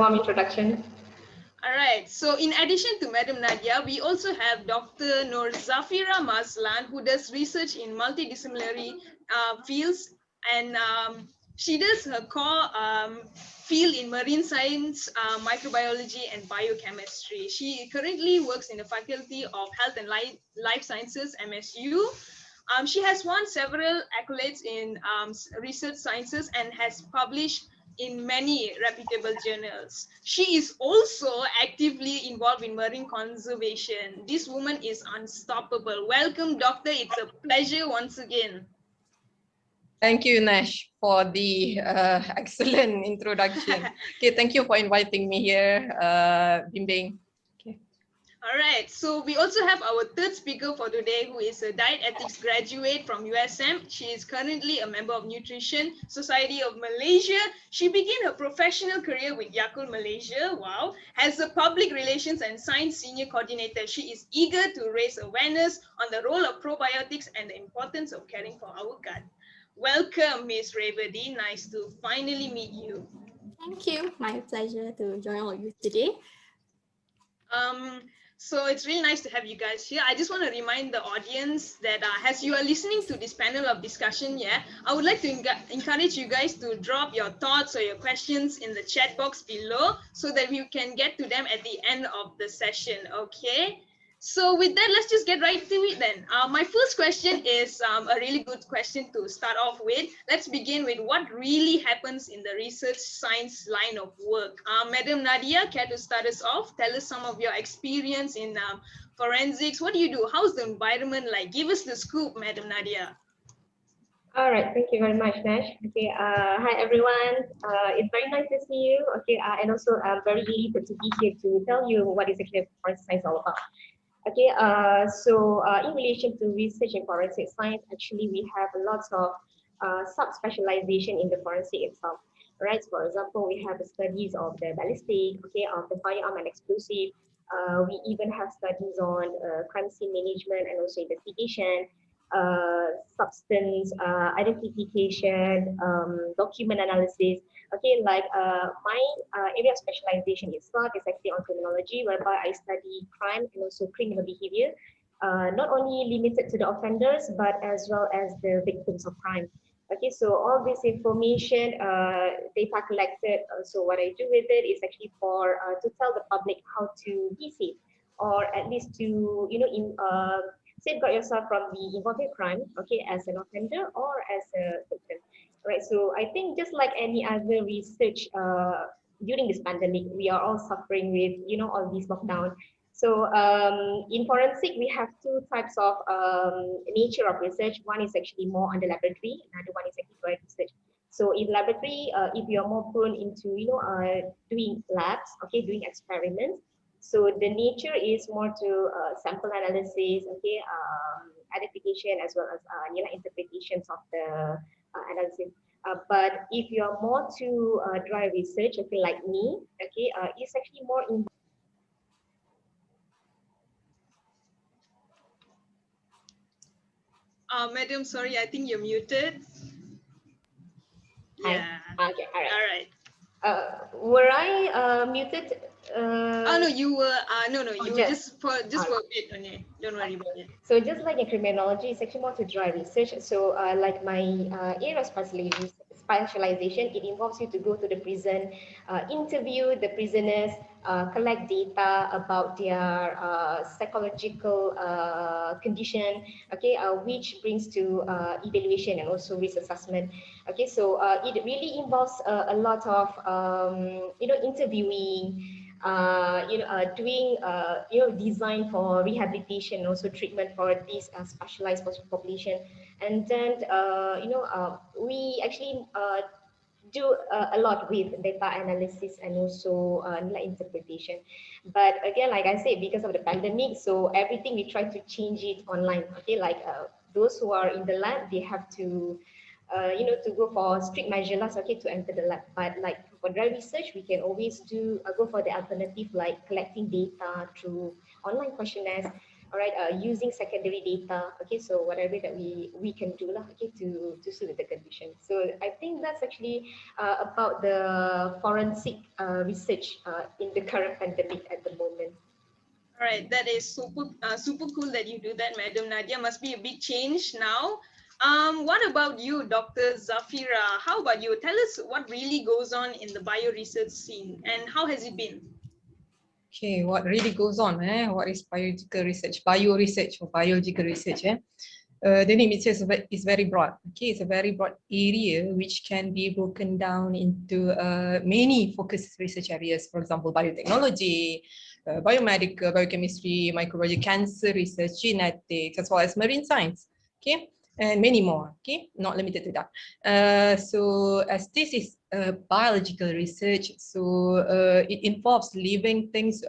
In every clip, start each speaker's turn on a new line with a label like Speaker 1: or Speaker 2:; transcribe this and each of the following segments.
Speaker 1: warm introduction.
Speaker 2: All right. So in addition to Madam Nadiah, we also have Dr. Nurzafirah Mazlan, who does research in multidisciplinary fields, and she does her core field in marine science, microbiology, and biochemistry. She currently works in the Faculty of Health and Life Sciences, MSU. She has won several accolades in research sciences and has published in many reputable journals. She is also actively involved in marine conservation. This woman is unstoppable. Welcome, Doctor. It's a pleasure once again.
Speaker 1: Thank you, Nash, for the excellent introduction. Okay, thank you for inviting me here, Bimbing. Okay.
Speaker 2: All right, so we also have our third speaker for today, who is a diet ethics graduate from USM. She is currently a member of Nutrition Society of Malaysia. She began her professional career with Yakult Malaysia, wow, as a public relations and science senior coordinator. She is eager to raise awareness on the role of probiotics and the importance of caring for our gut. Welcome, Ms. Raewadee. Nice to finally meet you.
Speaker 3: Thank you. My pleasure to join all of you today.
Speaker 2: So it's really nice to have you guys here. I just want to remind the audience that as you are listening to this panel of discussion, I would like to encourage you guys to drop your thoughts or your questions in the chat box below so that we can get to them at the end of the session, okay? So with that, let's just get right to it then. My first question is a really good question to start off with. Let's begin with what really happens in the research science line of work. Madam Nadiah, care to start us off? Tell us some of your experience in forensics. What do you do? How's the environment like? Give us the scoop, Madam Nadiah.
Speaker 4: All right, thank you very much, Nash. Okay, hi everyone. It's very nice to see you. Okay, and also I'm very elated to be here to tell you what is actually forensic science all about. Okay, in relation to research in forensic science, actually we have lots of sub-specialization in the forensic itself, right? For example, we have the studies of the ballistic, okay, of the firearm and explosive. We even have studies on crime scene management and also investigation, substance identification, document analysis. Okay, like my area of specialization itself is actually on criminology, whereby I study crime and also criminal behavior, not only limited to the offenders, but as well as the victims of crime. Okay, so all this information, data collected, so what I do with it is actually for to tell the public how to be safe, or at least to, safeguard yourself from the involving crime, okay, as an offender or as a victim. Right, so I think just like any other research during this pandemic, we are all suffering with, all these lockdown. So in forensic, we have two types of nature of research. One is actually more on the laboratory, another one is actually direct research. So in laboratory, if you are more prone into, doing labs, okay, doing experiments. So the nature is more to sample analysis, okay, identification as well as interpretations of the analysis. But if you're more to dry research, okay, like me, okay, it's actually more in.
Speaker 2: Madam, sorry, I think you're muted. Yeah.
Speaker 4: Okay, all right.
Speaker 2: All right.
Speaker 4: Were I muted?
Speaker 2: Oh no, you were. No, you were just for a bit only. Don't worry about it.
Speaker 4: So just like in criminology, it's actually more to dry research. So like my area of specialization, it involves you to go to the prison, interview the prisoners, collect data about their psychological condition, okay, which brings to evaluation and also risk assessment. Okay, so it really involves a lot of interviewing, doing design for rehabilitation, also treatment for this specialized population, and then we actually do a lot with data analysis and also interpretation. But again, like I said, because of the pandemic, so everything we try to change it online. Okay, like those who are in the lab, they have to to go for strict measures, okay, to enter the lab. But like for dry research, we can always do go for the alternative, like collecting data through online questionnaires, all right, using secondary data. Okay, so whatever that we can do lah, okay, to suit the condition. So I think that's actually about the forensic research in the current pandemic at the moment.
Speaker 2: All right, that is super cool that you do that, Madam Nadiah. Must be a big change now. What about you, Dr. Zafira? How about you? Tell us what really goes on in the bio research scene and how has it been?
Speaker 1: Okay, what really goes on? What is biological research? Bio research or biological research? The name itself is very broad. Okay, it's a very broad area which can be broken down into many focused research areas. For example, biotechnology, biomedical, biochemistry, microbiology, cancer research, genetics, as well as marine science. Okay, and many more. Okay, not limited to that. So as this is biological research, so it involves living things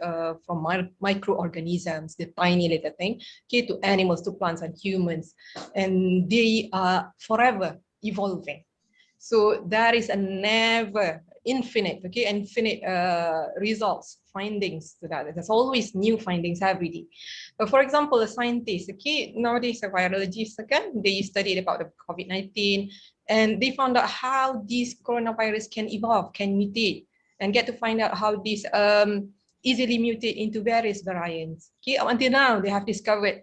Speaker 1: from microorganisms, the tiny little thing, okay, to animals, to plants and humans, and they are forever evolving. So there is a never infinite, okay, infinite results, findings to that. There's always new findings every day. But for example, a scientist, okay, nowadays a virologist, okay, they studied about the COVID-19 and they found out how this coronavirus can evolve, can mutate, and get to find out how this easily mutate into various variants. Okay, until now they have discovered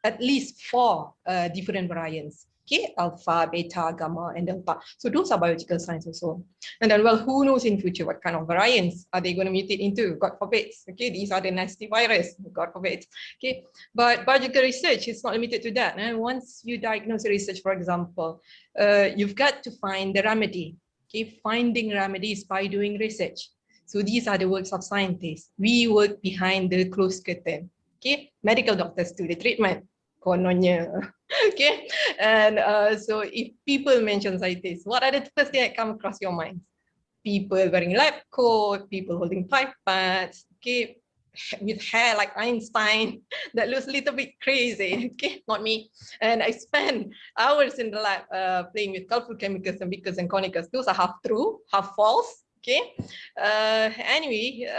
Speaker 1: at least 4 different variants. Okay, alpha, beta, gamma, and delta. So those are biological science also. And then, well, who knows in future what kind of variants are they going to mutate into? God forbid. Okay, these are the nasty virus. God forbid. Okay, but biological research is not limited to that. And once you diagnose a research, for example, you've got to find the remedy. Okay, finding remedies by doing research. So these are the works of scientists. We work behind the closed curtain. Okay, medical doctors do the treatment. Kononnya. Okay, and so if people mention scientists, what are the first thing that come across your mind? People wearing lab coat, people holding pipettes, okay, with hair like Einstein, that looks a little bit crazy, okay, not me. And I spend hours in the lab playing with colorful chemicals and beakers and conicals. Those are half true, half false, okay. Anyway,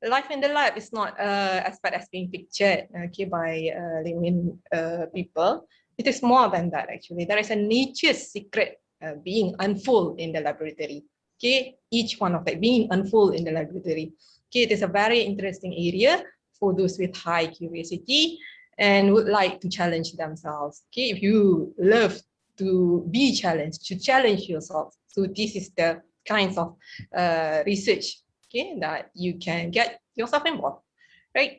Speaker 1: life in the lab is not as bad as being pictured, okay, by layman people. It is more than that, actually. There is a nature's secret being unfold in the laboratory. Okay, each one of that being unfold in the laboratory. Okay, it is a very interesting area for those with high curiosity and would like to challenge themselves. Okay, if you love to be challenged, to challenge yourself. So this is the kinds of research, okay, that you can get yourself involved, right?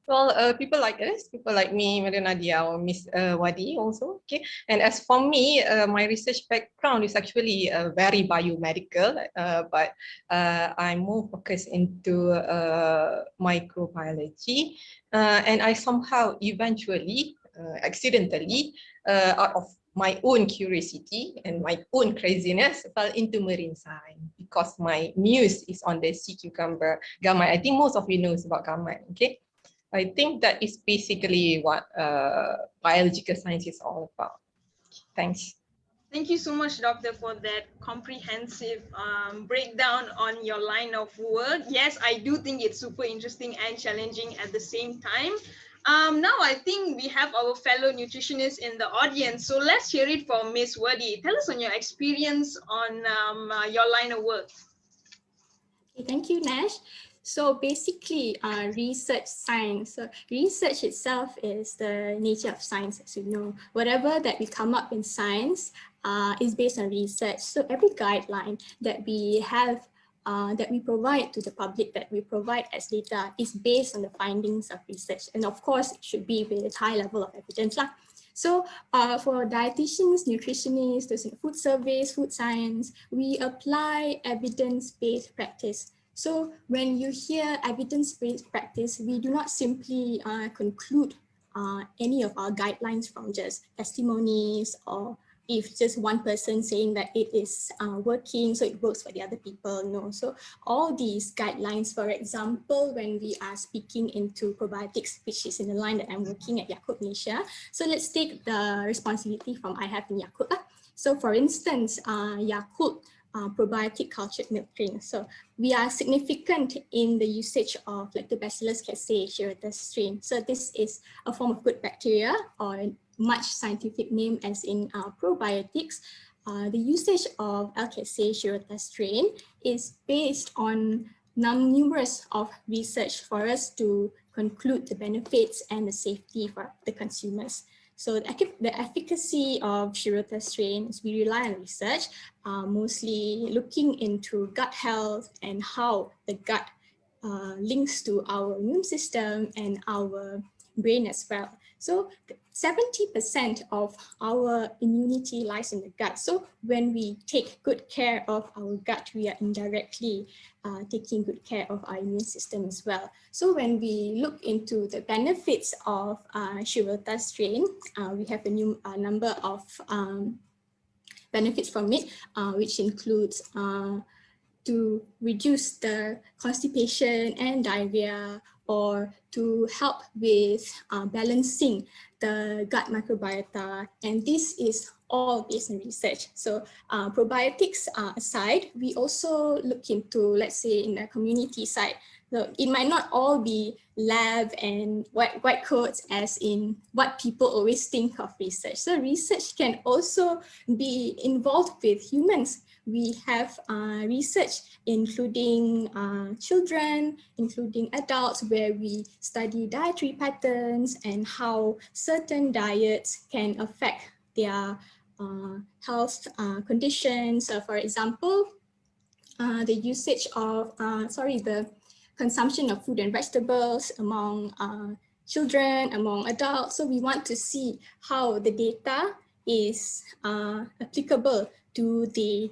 Speaker 1: Well, people like us, people like me, Madam Nadiah or Miss Wadi also, okay. And as for me, my research background is actually very biomedical, but I'm more focused into microbiology, and I somehow eventually, accidentally, out of my own curiosity and my own craziness, fell into marine science because my muse is on the sea cucumber gamma. I think most of you knows about gamma, okay. I think that is basically what biological science is all about. Thanks.
Speaker 2: Thank you so much, Doctor, for that comprehensive breakdown on your line of work. Yes, I do think it's super interesting and challenging at the same time. Now I think we have our fellow nutritionists in the audience. So let's hear it from Miss Raewadee. Tell us on your experience on your line of work.
Speaker 3: Okay, thank you, Nash. So basically, research science. So research itself is the nature of science, as you know. Whatever that we come up in science is based on research. So every guideline that we have, that we provide to the public, that we provide as data, is based on the findings of research. And of course, it should be with a high level of evidence. So for dietitians, nutritionists, those in food service, food science, we apply evidence-based practice. So when you hear evidence-based practice, we do not simply conclude any of our guidelines from just testimonies, or if just one person saying that it is working, so it works for the other people. No, so all these guidelines, for example, when we are speaking into probiotics, which is in the line that I'm working at Yakult Malaysia. So let's take the responsibility from I have in Yakult. So for instance, Yakult probiotic cultured milk drinks. So we are significant in the usage of Lactobacillus casei Shirota strain. So this is a form of good bacteria, or much scientific name as in probiotics. The usage of L. casei Shirota strain is based on numerous of research for us to conclude the benefits and the safety for the consumers. So the efficacy of Shirota strains, we rely on research, mostly looking into gut health and how the gut links to our immune system and our brain as well. So 70% of our immunity lies in the gut. So when we take good care of our gut, we are indirectly taking good care of our immune system as well. So when we look into the benefits of Shirota strain, we have a number of benefits from it, which includes to reduce the constipation and diarrhea, or to help with balancing the gut microbiota. And this is all based on research. So probiotics aside, we also look into, let's say, in the community side. So it might not all be lab and white coats as in what people always think of research. So research can also be involved with humans. We have research including children, including adults, where we study dietary patterns and how certain diets can affect their health conditions. So for example, the usage of, the consumption of fruit and vegetables among children, among adults. So we want to see how the data is applicable to the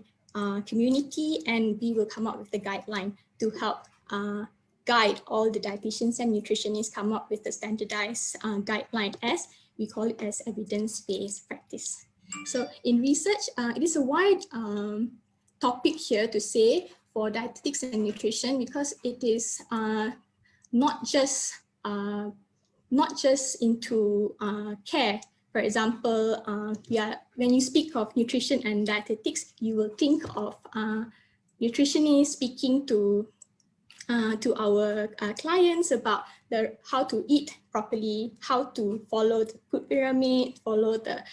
Speaker 3: community, and we will come up with the guideline to help guide all the dietitians and nutritionists come up with the standardized guideline, as we call it as evidence-based practice. So in research, it is a wide topic here to say for dietetics and nutrition, because it is not just into care. For example, when you speak of nutrition and dietetics, you will think of nutritionists speaking to our clients about how to eat properly, how to follow the food pyramid, follow the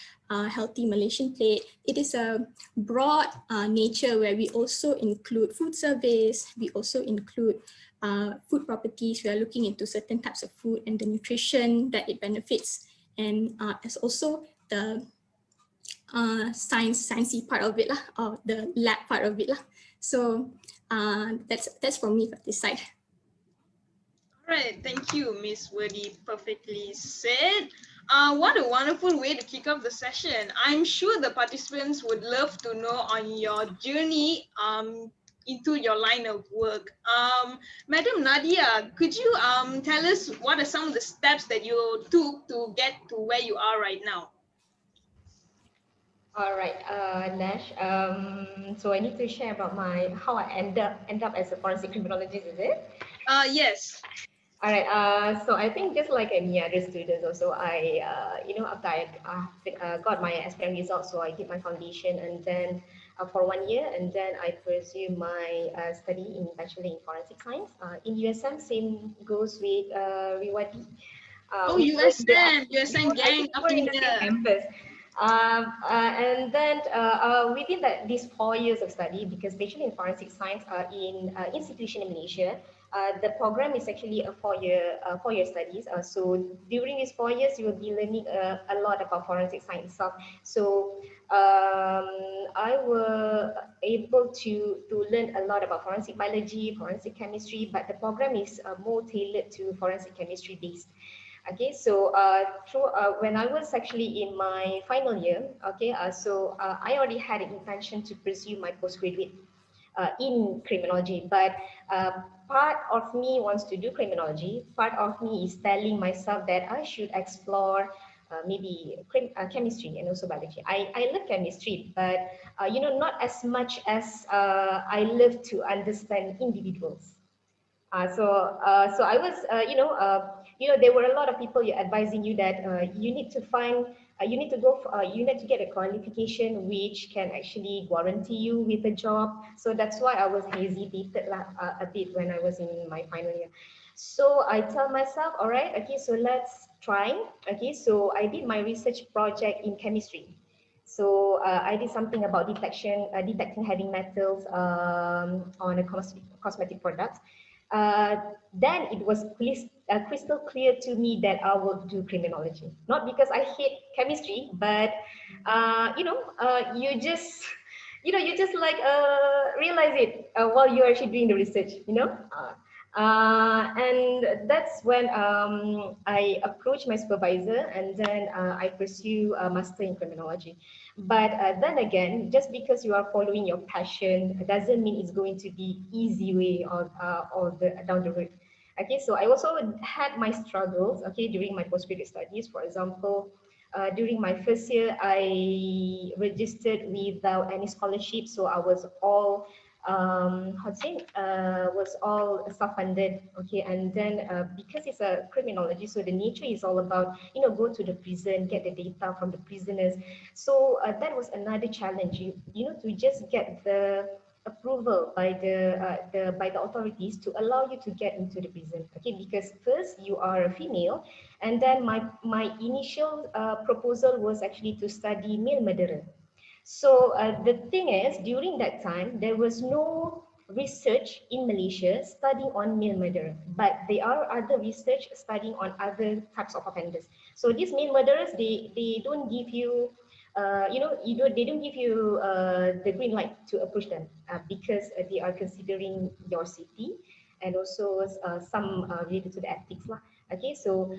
Speaker 3: healthy Malaysian plate. It is a broad nature where we also include food service, we also include food properties. We are looking into certain types of food and the nutrition that it benefits, and as also the sciencey part of it, or the lab part of it. So that's for me for this side.
Speaker 2: All right, thank you, Miss Raewadee. Perfectly said. What a wonderful way to kick off the session. I'm sure the participants would love to know on your journey into your line of work. Madam Nadiah, could you tell us what are some of the steps that you took to get to where you are right now?
Speaker 4: All right, Nash. So I need to share about how I end up as a forensic criminologist, is it?
Speaker 2: Yes.
Speaker 4: All right. So I think just like any other students, also I, after I got my SPM results, so I did my foundation, and then for 1 year, and then I pursued my study in Bachelor in Forensic Science. In USM, same goes with Raewadee.
Speaker 2: USM gang up in the
Speaker 4: campus. And then within these 4 years of study, because Bachelor in Forensic Science in institution in Malaysia, the program is actually a 4-year studies. So during these 4 years, you will be learning a lot about forensic science stuff. So I was able to learn a lot about forensic biology, forensic chemistry, but the program is more tailored to forensic chemistry based. Okay, so when I was actually in my final year, okay, so I already had an intention to pursue my postgraduate in criminology, but part of me wants to do criminology, part of me is telling myself that I should explore maybe chemistry and also biology. I love chemistry, but not as much as I love to understand individuals. So I was, there were a lot of people advising you that you need to find you need to go for, you need to get a qualification which can actually guarantee you with a job. So that's why I was hesitated a bit when I was in my final year. So I tell myself, all right, okay, so let's try. Okay, so I did my research project in chemistry. So I did something about detecting heavy metals on a cosmetic products. Then it was crystal clear to me that I will do criminology. Not because I hate chemistry, but you just you just like realize it while you're actually doing the research. And that's when I approached my supervisor, and then I pursue a master in criminology. But then again, just because you are following your passion doesn't mean it's going to be easy way down the road. Okay, so I also had my struggles, okay, during my postgraduate studies. For example, during my first year, I registered without any scholarship, so I was all was all self-funded. Okay, and then because it's a criminology, so the nature is all about go to the prison, get the data from the prisoners. So that was another challenge, to just get the approval by the authorities to allow you to get into the prison. Okay, because first you are a female, and then my initial proposal was actually to study male murderer. So the thing is, during that time, there was no research in Malaysia studying on male murderer, but there are other research studying on other types of offenders. So these male murderers, they don't give you, they don't give you the green light to approach them because they are considering your safety and also some related to the ethics lah. Okay, so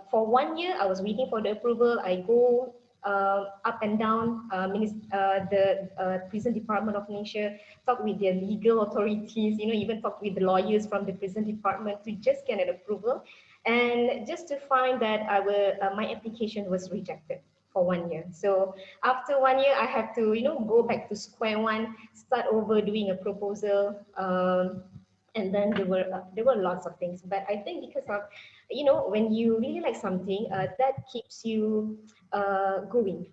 Speaker 4: for 1 year, I was waiting for the approval. I go up and down the prison department of Malaysia, talk with their legal authorities, even talk with the lawyers from the prison department to just get an approval, and just to find that my application was rejected for 1 year. So after 1 year, I have to go back to square one, start over doing a proposal. And then there were lots of things, but I think because of when you really like something, that keeps you going.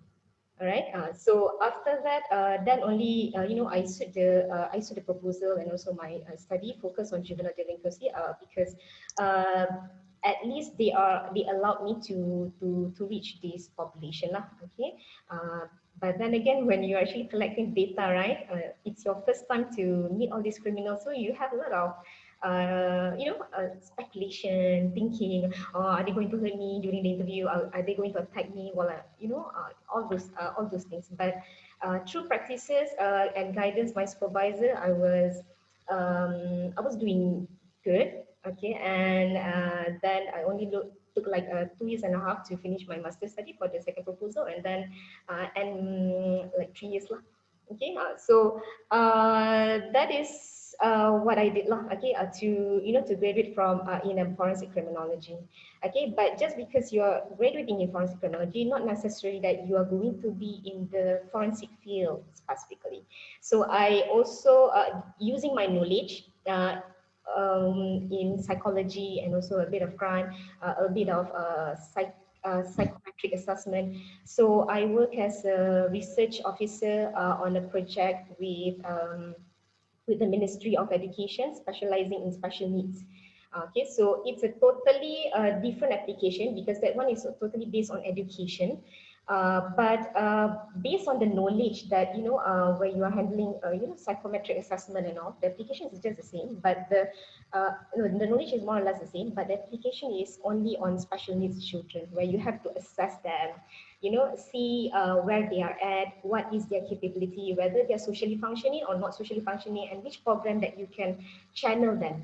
Speaker 4: All right. So after that, then only I suit the proposal, and also my study focus on juvenile delinquency because at least they allowed me to reach this population lah. Okay. But then again, when you're actually collecting data, right, it's your first time to meet all these criminals, so you have a lot of speculation, thinking, are they going to hurt me during the interview? Are they going to attack me? While all those things. But through practices and guidance, my supervisor, I was doing good. Okay, and then I only took like 2.5 years to finish my master's study for the second proposal, and then like 3 years lah. Okay, so that is what I did lah. Okay, to graduate from in a forensic criminology. Okay, but just because you're graduating in forensic criminology, not necessarily that you are going to be in the forensic field specifically. So I also using my knowledge in psychology and also a bit of crime, a bit of psychometric assessment. So I work as a research officer on a project with the Ministry of Education, specializing in special needs. Okay, so it's a totally different application because that one is totally based on education. But based on the knowledge that where you are handling psychometric assessment and all, the application is just the same, but the knowledge is more or less the same, but the application is only on special needs children, where you have to assess them, see where they are at, what is their capability, whether they're socially functioning or not socially functioning, and which program that you can channel them,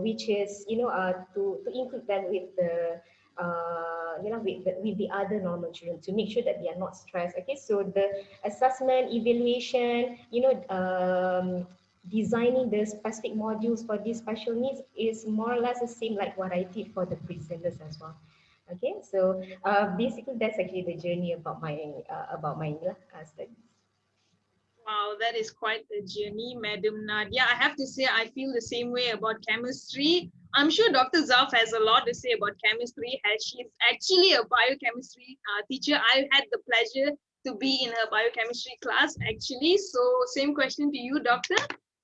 Speaker 4: which is to include them with the with the other normal children, to make sure that they are not stressed. Okay, so the assessment, evaluation, designing the specific modules for these special needs is more or less the same like what I did for the presenters as well. Okay, so basically that's actually the journey about my studies.
Speaker 2: Wow, that is quite a journey, Madam Nadiah. I have to say, I feel the same way about chemistry. I'm sure Dr. Zaf has a lot to say about chemistry, as she's actually a biochemistry teacher. I had the pleasure to be in her biochemistry class, actually. So, same question to you, Doctor.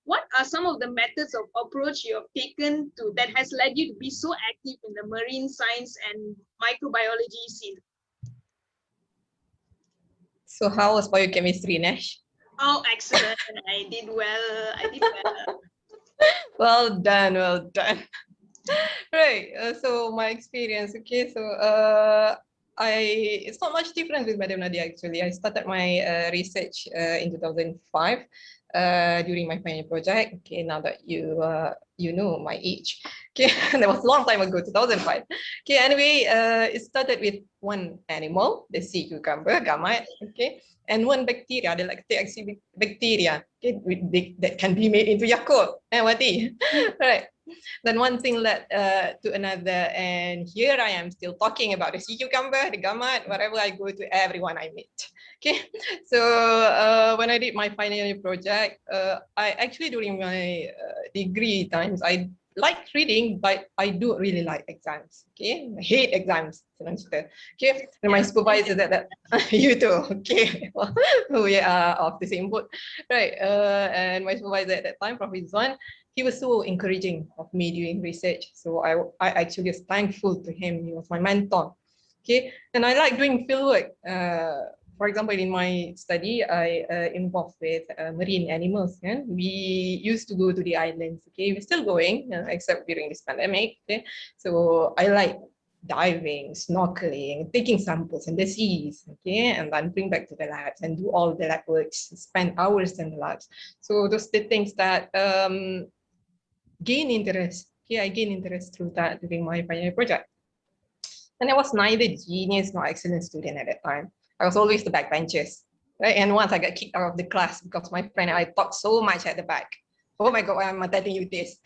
Speaker 2: What are some of the methods of approach you have taken to that has led you to be so active in the marine science and microbiology field?
Speaker 1: So how was biochemistry, Nash?
Speaker 2: Oh, excellent. I did well. I did well.
Speaker 1: Well done, well done. Right, so my experience, okay, so it's not much different with Madam Nadiah actually. I started my research in 2005 during my final project. Okay, now that you know my age. Okay, that was a long time ago, 2005. Okay, anyway, it started with one animal, the sea cucumber, gamete, okay, and one bacteria, the lactic acid bacteria, okay, that can be made into Yakult, Raewadee, right? Then one thing led to another, and here I am still talking about the sea cucumber, the gamete, wherever I go to everyone I meet. Okay, so when I did my final year project, I actually during my degree times, I like reading, but I do really like exams. Okay, I hate exams. Okay, and my supervisor said that you too. Okay, well, we are of the same boat, right? And my supervisor at that time, Professor Zwan, he was so encouraging of me doing research. So I actually was thankful to him. He was my mentor. Okay, and I like doing fieldwork. For example, in my study, I involved with marine animals. Yeah? We used to go to the islands. Okay, we're still going, except during this pandemic. Okay, so I like diving, snorkeling, taking samples in the seas, okay, and then bring back to the labs and do all the lab works, spend hours in the labs. So those are the things that gain interest. Okay, I gain interest through that during my final project. And I was neither genius nor excellent student at that time. I was always the backbenchers, right? And once I got kicked out of the class because my friend and I talked so much at the back. Oh my God, why am I telling you this?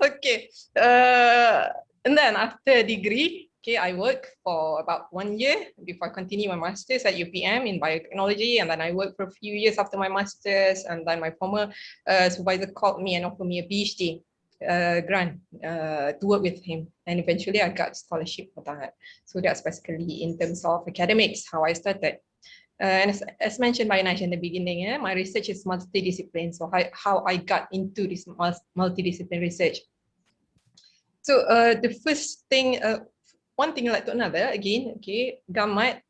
Speaker 1: Okay. And then after a degree, okay, I worked for about 1 year before I continue my master's at UPM in biotechnology. And then I worked for a few years after my master's. And then my former supervisor called me and offered me a PhD grant to work with him. And eventually I got scholarship for that. So that's basically in terms of academics, how I started. And as mentioned by Nash in the beginning, my research is multidisciplinary. So how I got into this multidisciplinary research. So the first thing, one thing led to another, again, okay, gamete.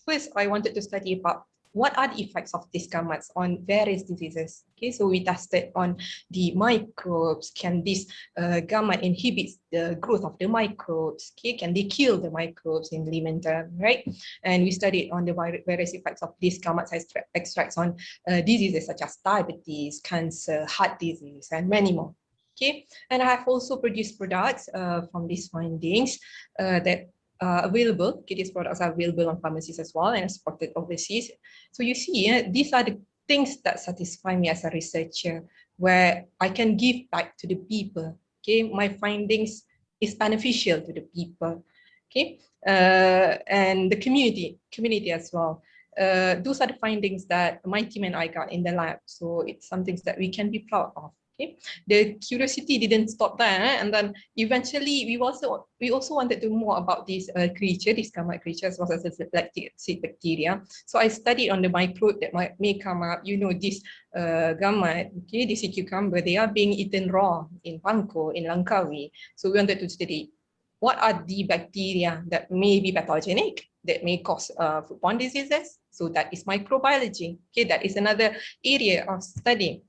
Speaker 1: First, I wanted to study about what are the effects of these gametes on various diseases. Okay, so we tested on the microbes. Can this gamete inhibit the growth of the microbes? Okay, can they kill the microbes in layman term, right? And we studied on the various effects of these gamete extracts on diseases such as diabetes, cancer, heart disease, and many more. Okay, and I have also produced products from these findings that are available. Okay, these products are available on pharmacies as well and exported overseas. So you see, these are the things that satisfy me as a researcher, where I can give back to the people. Okay, my findings is beneficial to the people. Okay, and the community as well. Those are the findings that my team and I got in the lab. So it's something that we can be proud of. Okay. The curiosity didn't stop there, and then eventually we also wanted to know more about this creature, this gamete creature, as well as the lactic acid bacteria. So I studied on the microbe that may come up. You know, this gamete, okay, this cucumber, they are being eaten raw in Pangko, in Langkawi. So we wanted to study what are the bacteria that may be pathogenic, that may cause foodborne diseases. So that is microbiology. Okay, that is another area of study.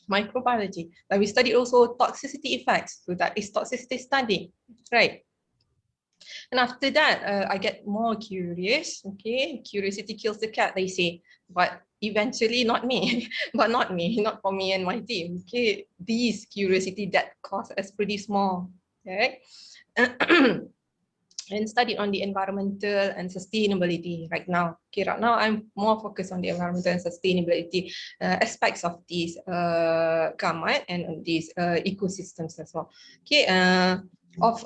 Speaker 1: Microbiology. But we studied also toxicity effects. So that is toxicity study, right? And after that, I get more curious. Okay, curiosity kills the cat, they say. But eventually, not me, but not me, not for me and my team. Okay, these curiosity that cost us pretty small. Okay. And studied on the environmental and sustainability right now. Okay, right now I'm more focused on the environmental and sustainability aspects of these gamete and these ecosystems as well. Okay, of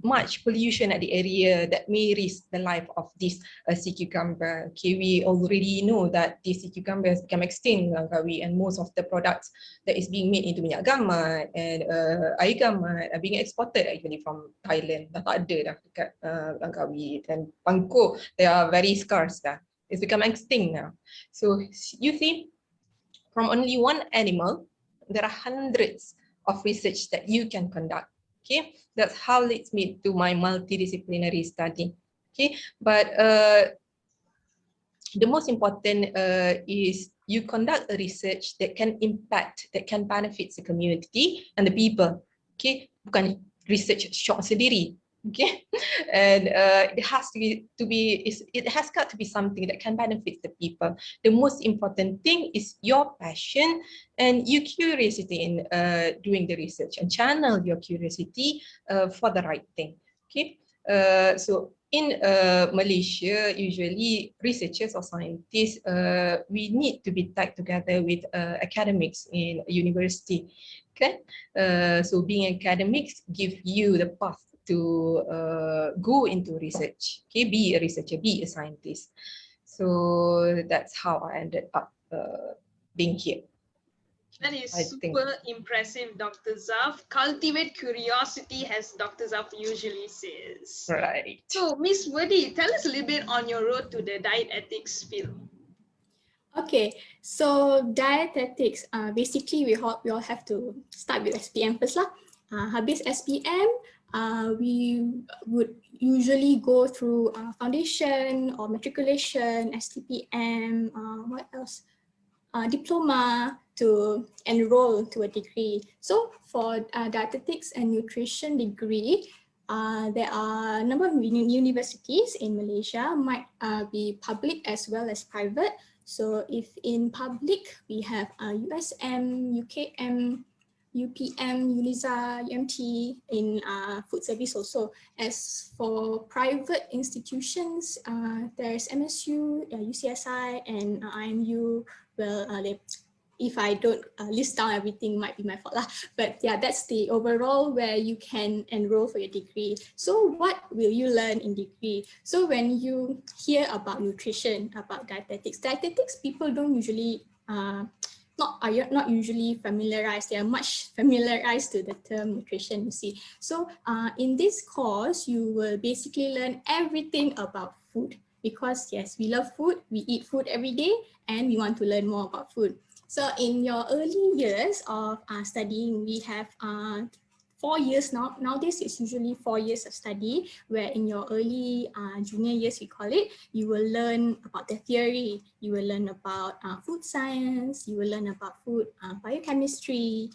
Speaker 1: much pollution at the area that may risk the life of this sea cucumber. Okay, we already know that this sea cucumber has become extinct, Langkawi, and most of the products that is being made into minyak gamat and air gamat are being exported actually from Thailand. Dah tak ada dah dekat Langkawi, dan pangkuk, they are very scarce dah. It's become extinct now. So you see, from only one animal, there are hundreds of research that you can conduct. Okay, that's how leads me to my multidisciplinary study. Okay, but the most important is you conduct a research that can impact, that can benefit the community and the people. Okay, bukan research short sendiri. Okay, and it has it has got to be something that can benefit the people. The most important thing is your passion and your curiosity in doing the research, and channel your curiosity for the right thing. Okay, so in Malaysia, usually researchers or scientists, we need to be tagged together with academics in university. Okay, so being academics give you the path to go into research. Okay, be a researcher, be a scientist. So that's how I ended up being here.
Speaker 2: That is super impressive, Dr. Zaf. Cultivate curiosity, as Dr. Zaf usually says.
Speaker 1: Right.
Speaker 2: So, Miss Raewadee, tell us a little bit on your road to the dietetics field.
Speaker 3: Okay, so dietetics, basically we all have to start with SPM first lah. Habis SPM, we would usually go through foundation or matriculation, STPM, what else? Diploma to enroll to a degree. So for dietetics and nutrition degree, there are a number of universities in Malaysia, might be public as well as private. So if in public, we have USM, UKM, UPM, UNIZA, UMT in food service also. As for private institutions, there's MSU, UCSI, and IMU. Well, if I don't list down everything, might be my fault lah. But yeah, that's the overall where you can enroll for your degree. So what will you learn in degree? So when you hear about nutrition, about dietetics, people don't usually are not usually familiarized. They are much familiarized to the term nutrition, you see. So in this course, you will basically learn everything about food, because yes, we love food, we eat food every day, and we want to learn more about food. So in your early years of studying, we have 4 years now. Nowadays, it's usually 4 years of study, where in your early junior years, we call it, you will learn about the theory, you will learn about food science, you will learn about food biochemistry,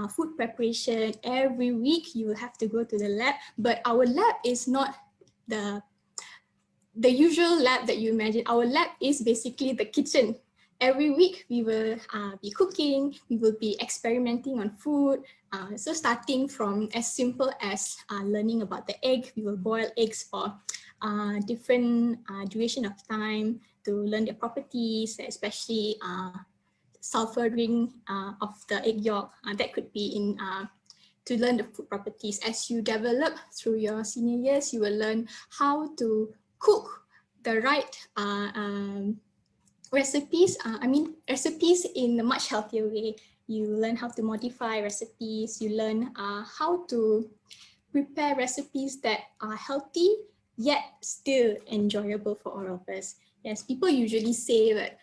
Speaker 3: food preparation. Every week, you will have to go to the lab, but our lab is not the usual lab that you imagine. Our lab is basically the kitchen. Every week we will be cooking, we will be experimenting on food. So starting from as simple as learning about the egg, we will boil eggs for different duration of time to learn their properties, especially sulfuring of the egg yolk. That could be in to learn the food properties. As you develop through your senior years, you will learn how to cook the right recipes. Recipes in a much healthier way. You learn how to modify recipes. You learn how to prepare recipes that are healthy yet still enjoyable for all of us. Yes, people usually say that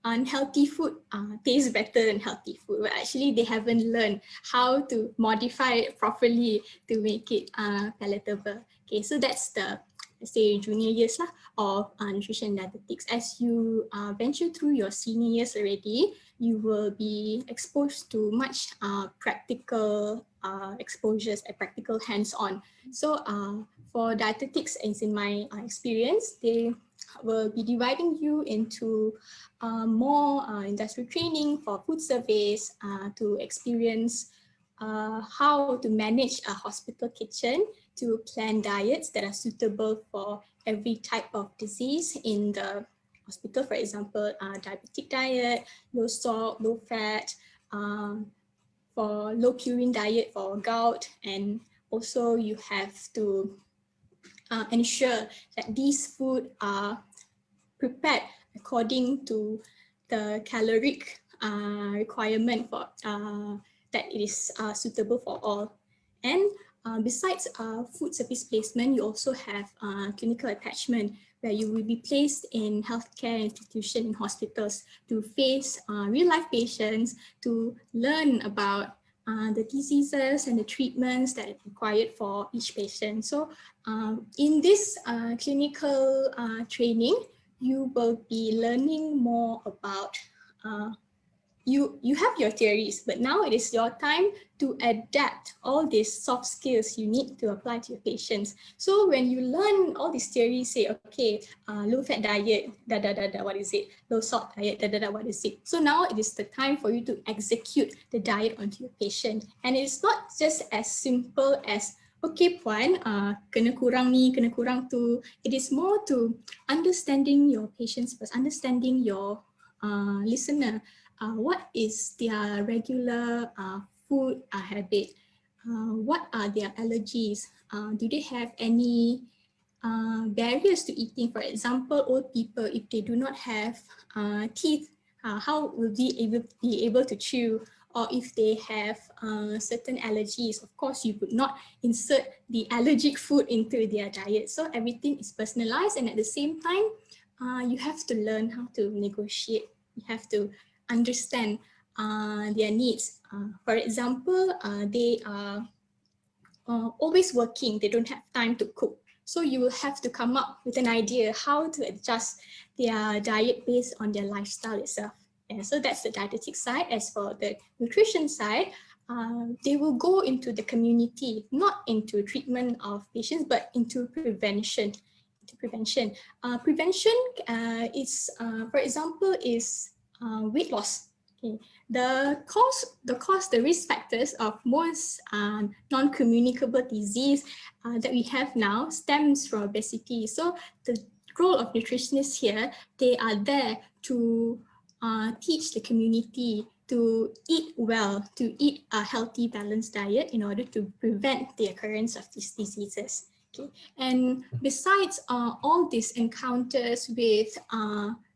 Speaker 3: unhealthy food tastes better than healthy food, but actually they haven't learned how to modify it properly to make it palatable. Okay, so that's the, let's say, junior years of nutrition dietetics. As you venture through your senior years already, you will be exposed to much practical exposures and practical hands-on. So for dietetics, as in my experience, they will be dividing you into more industrial training for food service to experience how to manage a hospital kitchen, to plan diets that are suitable for every type of disease in the hospital. For example, diabetic diet, low salt, low fat, for low purine diet for gout, and also you have to ensure that these food are prepared according to the caloric requirement for that it is suitable for all. And besides food service placement, you also have clinical attachment, where you will be placed in healthcare institutions in hospitals to face real-life patients, to learn about the diseases and the treatments that are required for each patient. So in this clinical training, you will be learning more about you have your theories, but now it is your time to adapt all these soft skills you need to apply to your patients. So when you learn all these theories, say, okay, low fat diet, what is it? Low salt diet, what is it? So now it is the time for you to execute the diet onto your patient. And it's not just as simple as, okay, Puan, kena kurang ni, kena kurang tu. It is more to understanding your patients first, understanding your listener. What is their regular food habit? What are their allergies? Do they have any barriers to eating? For example, old people, if they do not have teeth, how will they be able to chew? Or if they have certain allergies, of course, you would not insert the allergic food into their diet. So everything is personalized, and at the same time, you have to learn how to negotiate. You have to understand their needs. For example, they are always working, they don't have time to cook. So you will have to come up with an idea how to adjust their diet based on their lifestyle itself. And so that's the dietetic side. As for the nutrition side, they will go into the community, not into treatment of patients, but into prevention. Prevention is, for example, is weight loss. Okay. The risk factors of most non-communicable disease that we have now stems from obesity. So the role of nutritionists here, they are there to teach the community to eat well, to eat a healthy, balanced diet in order to prevent the occurrence of these diseases. Okay. And besides all these encounters with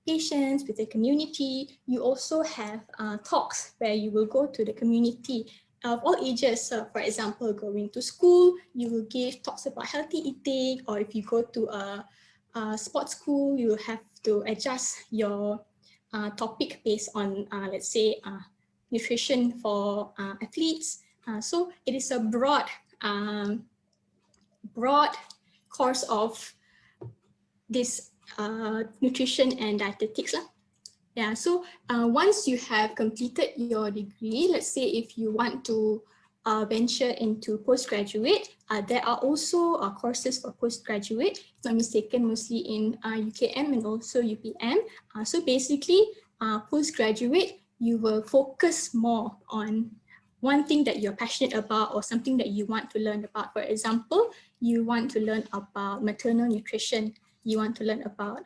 Speaker 3: patients, with the community, you also have talks where you will go to the community of all ages. So for example, going to school, you will give talks about healthy eating, or if you go to a sports school, you will have to adjust your topic based on, let's say, nutrition for athletes. So it is a broad course of this nutrition and dietetics. Yeah, so once you have completed your degree, let's say if you want to venture into postgraduate, there are also courses for postgraduate, if not mistaken, mostly in UKM and also UPM. So basically, postgraduate, you will focus more on one thing that you're passionate about or something that you want to learn about. For example, you want to learn about maternal nutrition, you want to learn about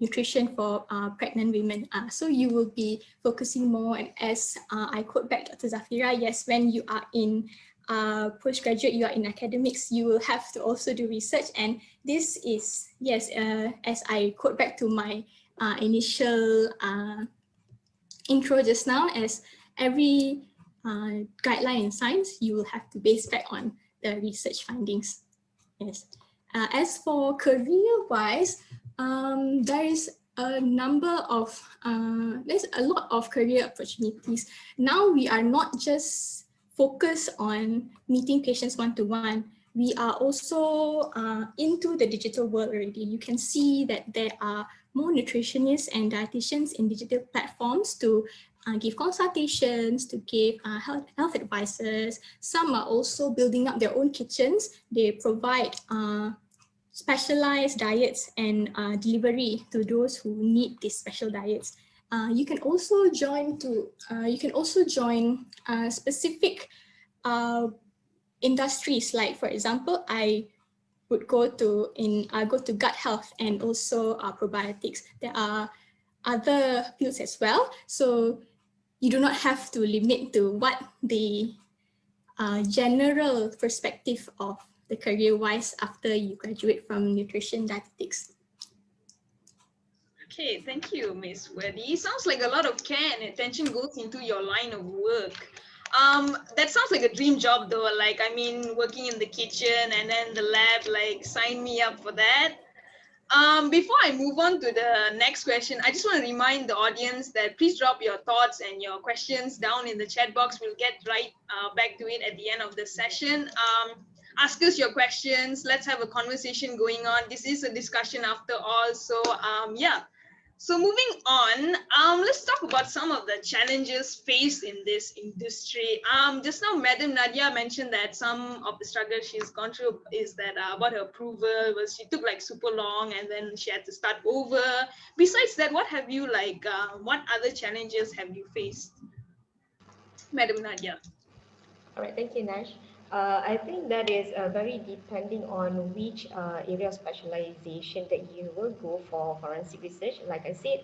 Speaker 3: nutrition for pregnant women. So you will be focusing more, and as I quote back Dr. Zafirah, yes, when you are in postgraduate, you are in academics, you will have to also do research. And this is, yes, as I quote back to my initial intro just now, as every guideline in science, you will have to base back on the research findings. Yes. As for career-wise, there is a number of, there's a lot of career opportunities. Now we are not just focused on meeting patients one-to-one. We are also into the digital world already. You can see that there are more nutritionists and dietitians in digital platforms to give consultations, to give health advices. Some are also building up their own kitchens. They provide specialized diets and delivery to those who need these special diets. You can also join specific industries. Like for example, I would go to gut health and also probiotics. There are other fields as well. So you do not have to limit to what the general perspective of the career-wise after you graduate from nutrition dietetics.
Speaker 2: Okay, thank you, Miss Raewadee. Sounds like a lot of care and attention goes into your line of work. That sounds like a dream job though. Like, I mean, working in the kitchen and then the lab, like, sign me up for that. Before I move on to the next question, I just want to remind the audience that please drop your thoughts and your questions down in the chat box. We'll get right back to it at the end of the session. Ask us your questions. Let's have a conversation going on. This is a discussion after all. So yeah. So moving on, let's talk about some of the challenges faced in this industry. Just now, Madam Nadiah mentioned that some of the struggles she's gone through is that about her approval was she took like super long and then she had to start over. Besides that, what have you like? What other challenges have you faced, Madam Nadiah?
Speaker 4: All right, thank you, Nash. I think that is very depending on which area of specialization that you will go for forensic research. Like I said,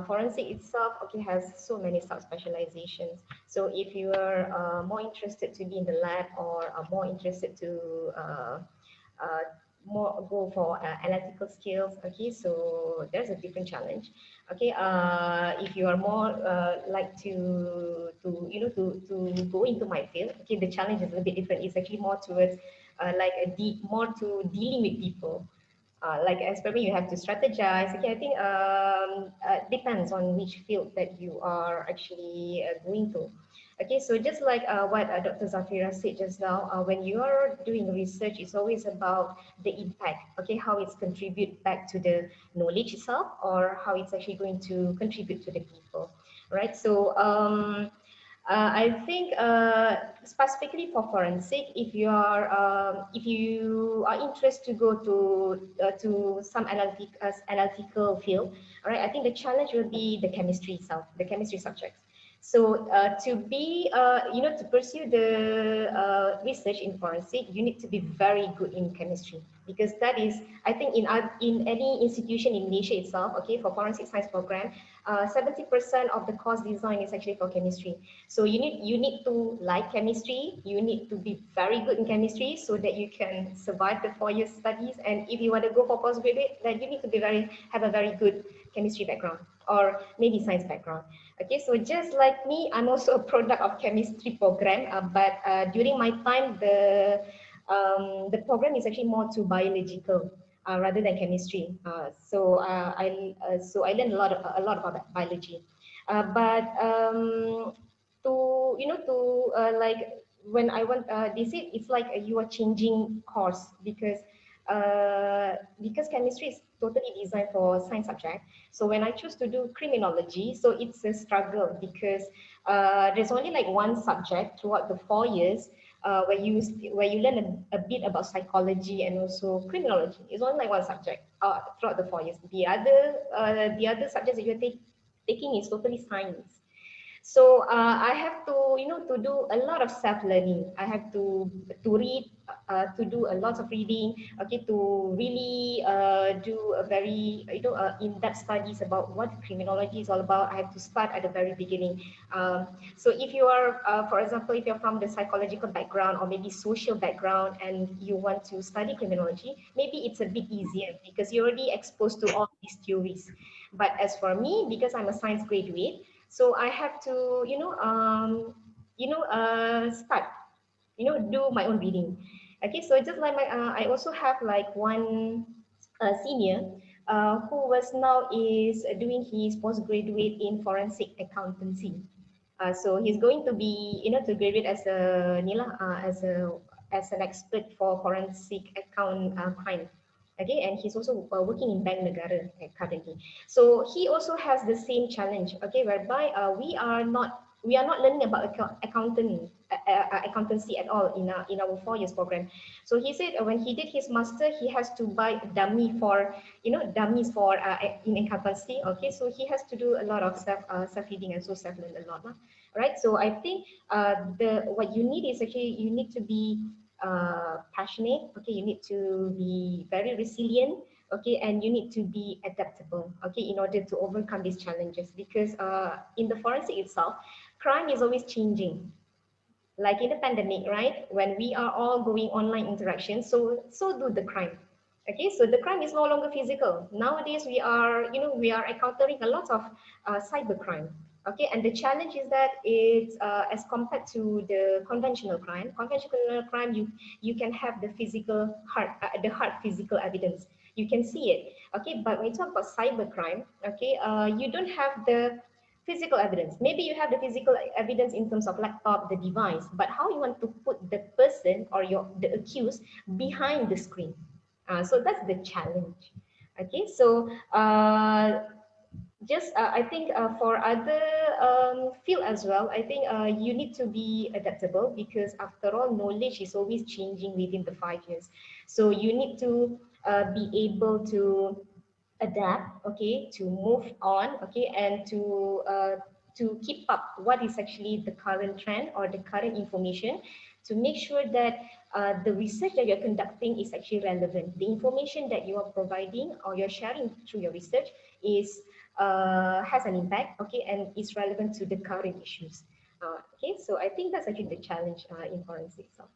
Speaker 4: forensic itself has so many sub-specializations. So if you are more interested to be in the lab or are more interested to more go for analytical skills, so there's a different challenge. If you are more like to go into my field, the challenge is a little bit different. It's actually more towards like more to dealing with people. Like especially you have to strategize. I think depends on which field that you are actually going to. So just like what Dr. Zafira said just now, when you are doing research, it's always about the impact, how it's contribute back to the knowledge itself or how it's actually going to contribute to the people, right? So I think specifically for forensic, if you are interested to go to some analytical field, all right, I think the challenge will be the chemistry itself, the chemistry subjects. So to be, to pursue the research in forensic, you need to be very good in chemistry, because that is, I think in any institution in Malaysia itself, for forensic science program, 70% of the course design is actually for chemistry. So you need to like chemistry, you need to be very good in chemistry so that you can survive the 4 years studies. And if you want to go for postgraduate, then you need to have a very good chemistry background or maybe science background. So just like me, I'm also a product of chemistry program, but during my time, the program is actually more to biological rather than chemistry. So I learned a lot about biology. But like when I went, they said it's like you are changing course because chemistry is totally designed for science subject. So when I choose to do criminology, so it's a struggle because there's only like one subject throughout the 4 years where you learn a bit about psychology and also criminology. It's only like one subject throughout the 4 years. The other subjects that you're taking is totally science. So I have to, to do a lot of self-learning. I have to read, to do a lot of reading, to really do a very, in-depth studies about what criminology is all about. I have to start at the very beginning. So if you are, for example, if you're from the psychological background or maybe social background and you want to study criminology, maybe it's a bit easier because you're already exposed to all these theories. But as for me, because I'm a science graduate, so I have to, start, do my own reading. So just like I also have like one senior who is doing his postgraduate in forensic accountancy. So he's going to be, to graduate as an expert for forensic account crime. And he's also working in Bank Negara currently. So he also has the same challenge, whereby we are not learning about accountancy at all in our 4 years program. So he said when he did his master, he has to buy dummies for in accountancy. So he has to do a lot of self-reading and so self-learn a lot, right? So I think what you need is actually you need to be passionate, you need to be very resilient, and you need to be adaptable, in order to overcome these challenges, because in the forensic itself, crime is always changing. Like in the pandemic, right? When we are all going online interaction, so do the crime. Okay, so the crime is no longer physical. Nowadays, we are encountering a lot of cyber crime. Okay, and the challenge is that it's as compared to the conventional crime. Conventional crime, you can have the hard physical evidence. You can see it. Okay, but when you talk about cyber crime, okay, you don't have the physical evidence. Maybe you have the physical evidence in terms of laptop, the device, but how you want to put the person or the accused behind the screen. So that's the challenge. Okay, so I think for other field as well, I think you need to be adaptable, because after all, knowledge is always changing within the 5 years. So you need to be able to adapt, okay, to move on, okay, and to keep up what is actually the current trend or the current information, to make sure that the research that you're conducting is actually relevant. The information that you are providing or you're sharing through your research is has an impact, okay, and is relevant to the current issues. Okay, so I think that's actually the challenge in forensic itself.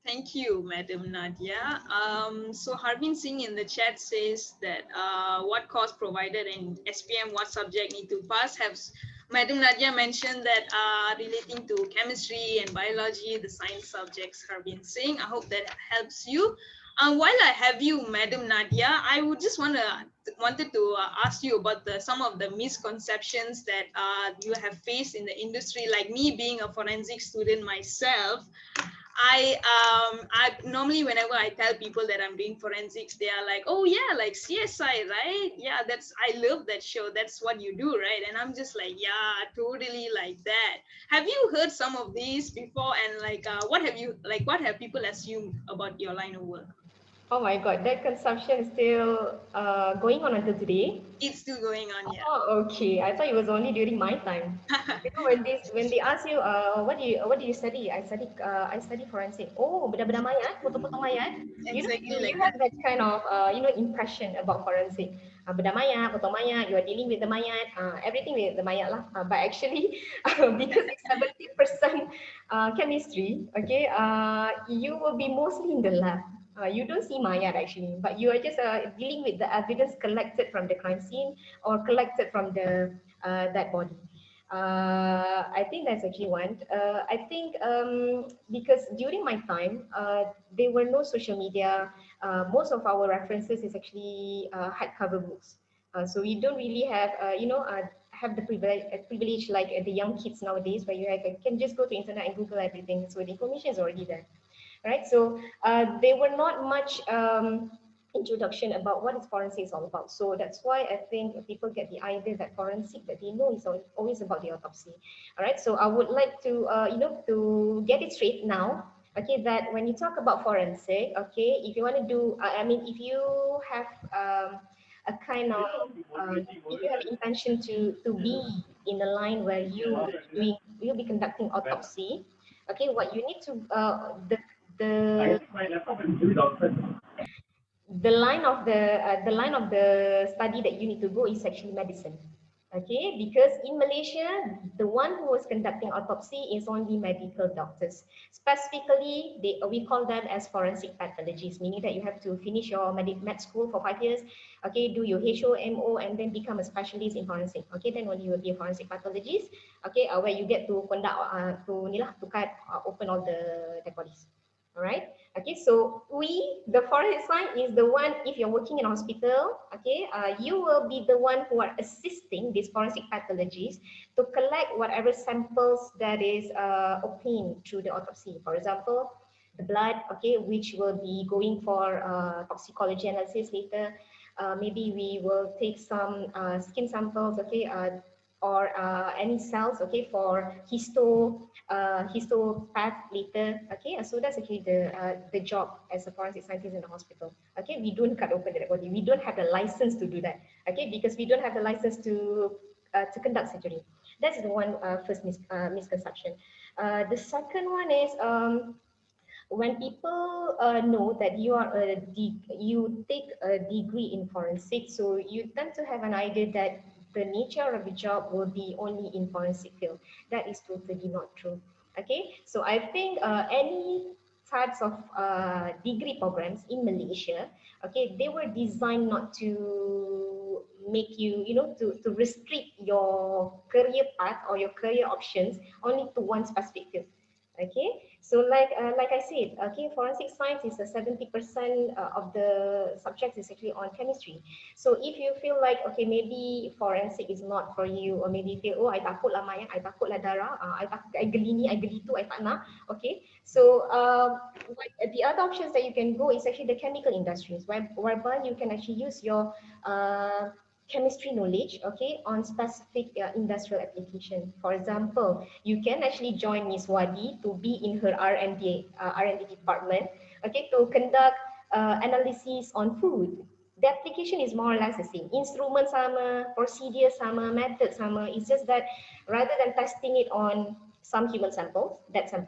Speaker 2: Thank you, Madam Nadiah. So Harbin Singh in the chat says that what course provided in SPM, what subject need to pass. Have Madam Nadiah mentioned that relating to chemistry and biology, the science subjects, Harbin Singh. I hope that helps you. While I have you, Madam Nadiah, I would just wanted to ask you about some of the misconceptions that you have faced in the industry. Like me being a forensic student myself, I normally, whenever I tell people that I'm doing forensics, they are like, oh yeah, like CSI, right? Yeah, I love that show. That's what you do, right? And I'm just like, yeah, totally like that. Have you heard some of these before? And like, what have people assumed about your line of work?
Speaker 4: Oh my God, that consumption is still going on until today.
Speaker 2: It's still going on, yeah.
Speaker 4: Oh, okay. I thought it was only during my time. When they ask you, what do you study? I study forensic. Oh, benda-benda mayat, potong-potong mayat.
Speaker 2: Exactly
Speaker 4: You
Speaker 2: like
Speaker 4: have
Speaker 2: that.
Speaker 4: that kind of impression about forensic. Benda mayat, potong mayat. You are dealing with the mayat. Everything with the mayat lah. But actually, because it's 70% chemistry, okay, you will be mostly in the lab. You don't see mayat actually, but you are just dealing with the evidence collected from the crime scene or collected from the that body. I think that's actually one. I think because during my time, there were no social media. Most of our references is actually hardcover books. So we don't really have, have the privilege like the young kids nowadays, where you can just go to internet and Google everything. So the information is already there, right? So there were not much introduction about what is forensic is all about. So that's why I think people get the idea that forensic that they know is always about the autopsy. All right. So I would like to to get it straight now. Okay, that when you talk about forensic, okay, if you want to do, I mean, if you have a kind of, if you have intention to be in a line where you'll be conducting autopsy, okay, what you need to the the line of the study that you need to go is actually medicine. Okay, because in Malaysia, the one who was conducting autopsy is only medical doctors. Specifically, we call them as forensic pathologists, meaning that you have to finish your med school for 5 years, okay, do your HOMO, and then become a specialist in forensic. Okay, then only you will be a forensic pathologist. Okay, where you get to conduct to cut open all the dead bodies. All right. Okay, so the forensic science is the one, if you're working in a hospital, okay, you will be the one who are assisting these forensic pathologists to collect whatever samples that is obtained through the autopsy. For example, the blood, okay, which will be going for toxicology analysis later. Maybe we will take some skin samples, okay, or any cells, okay, for histopath later. Okay, so that's actually the job as a forensic scientist in the hospital. Okay, we don't cut open the dead body. We don't have the license to do that. Okay, because we don't have the license to conduct surgery. That's the one first misconception. The second one is when people know that you take a degree in forensics, so you tend to have an idea that the nature of the job will be only in forensic field. That is totally not true. Okay, so I think any types of degree programs in Malaysia, okay, they were designed not to make you, to restrict your career path or your career options only to one specific field. Okay, so like I said, okay, forensic science is a 70% of the subjects is actually on chemistry. So if you feel like, okay, maybe forensic is not for you, or maybe you feel, oh, I takut lah mayat, I takut lah darah, I geli ni, I geli tu, I tak nak. Okay, so like the other options that you can go is actually the chemical industries, whereby you can actually use your chemistry knowledge, okay, on specific industrial application. For example, you can actually join Miss Wadi to be in her R&D department, okay, to conduct analysis on food. The application is more or less the same. Instrument sama, procedure sama, method sama. It's just that rather than testing it on some human samples, collected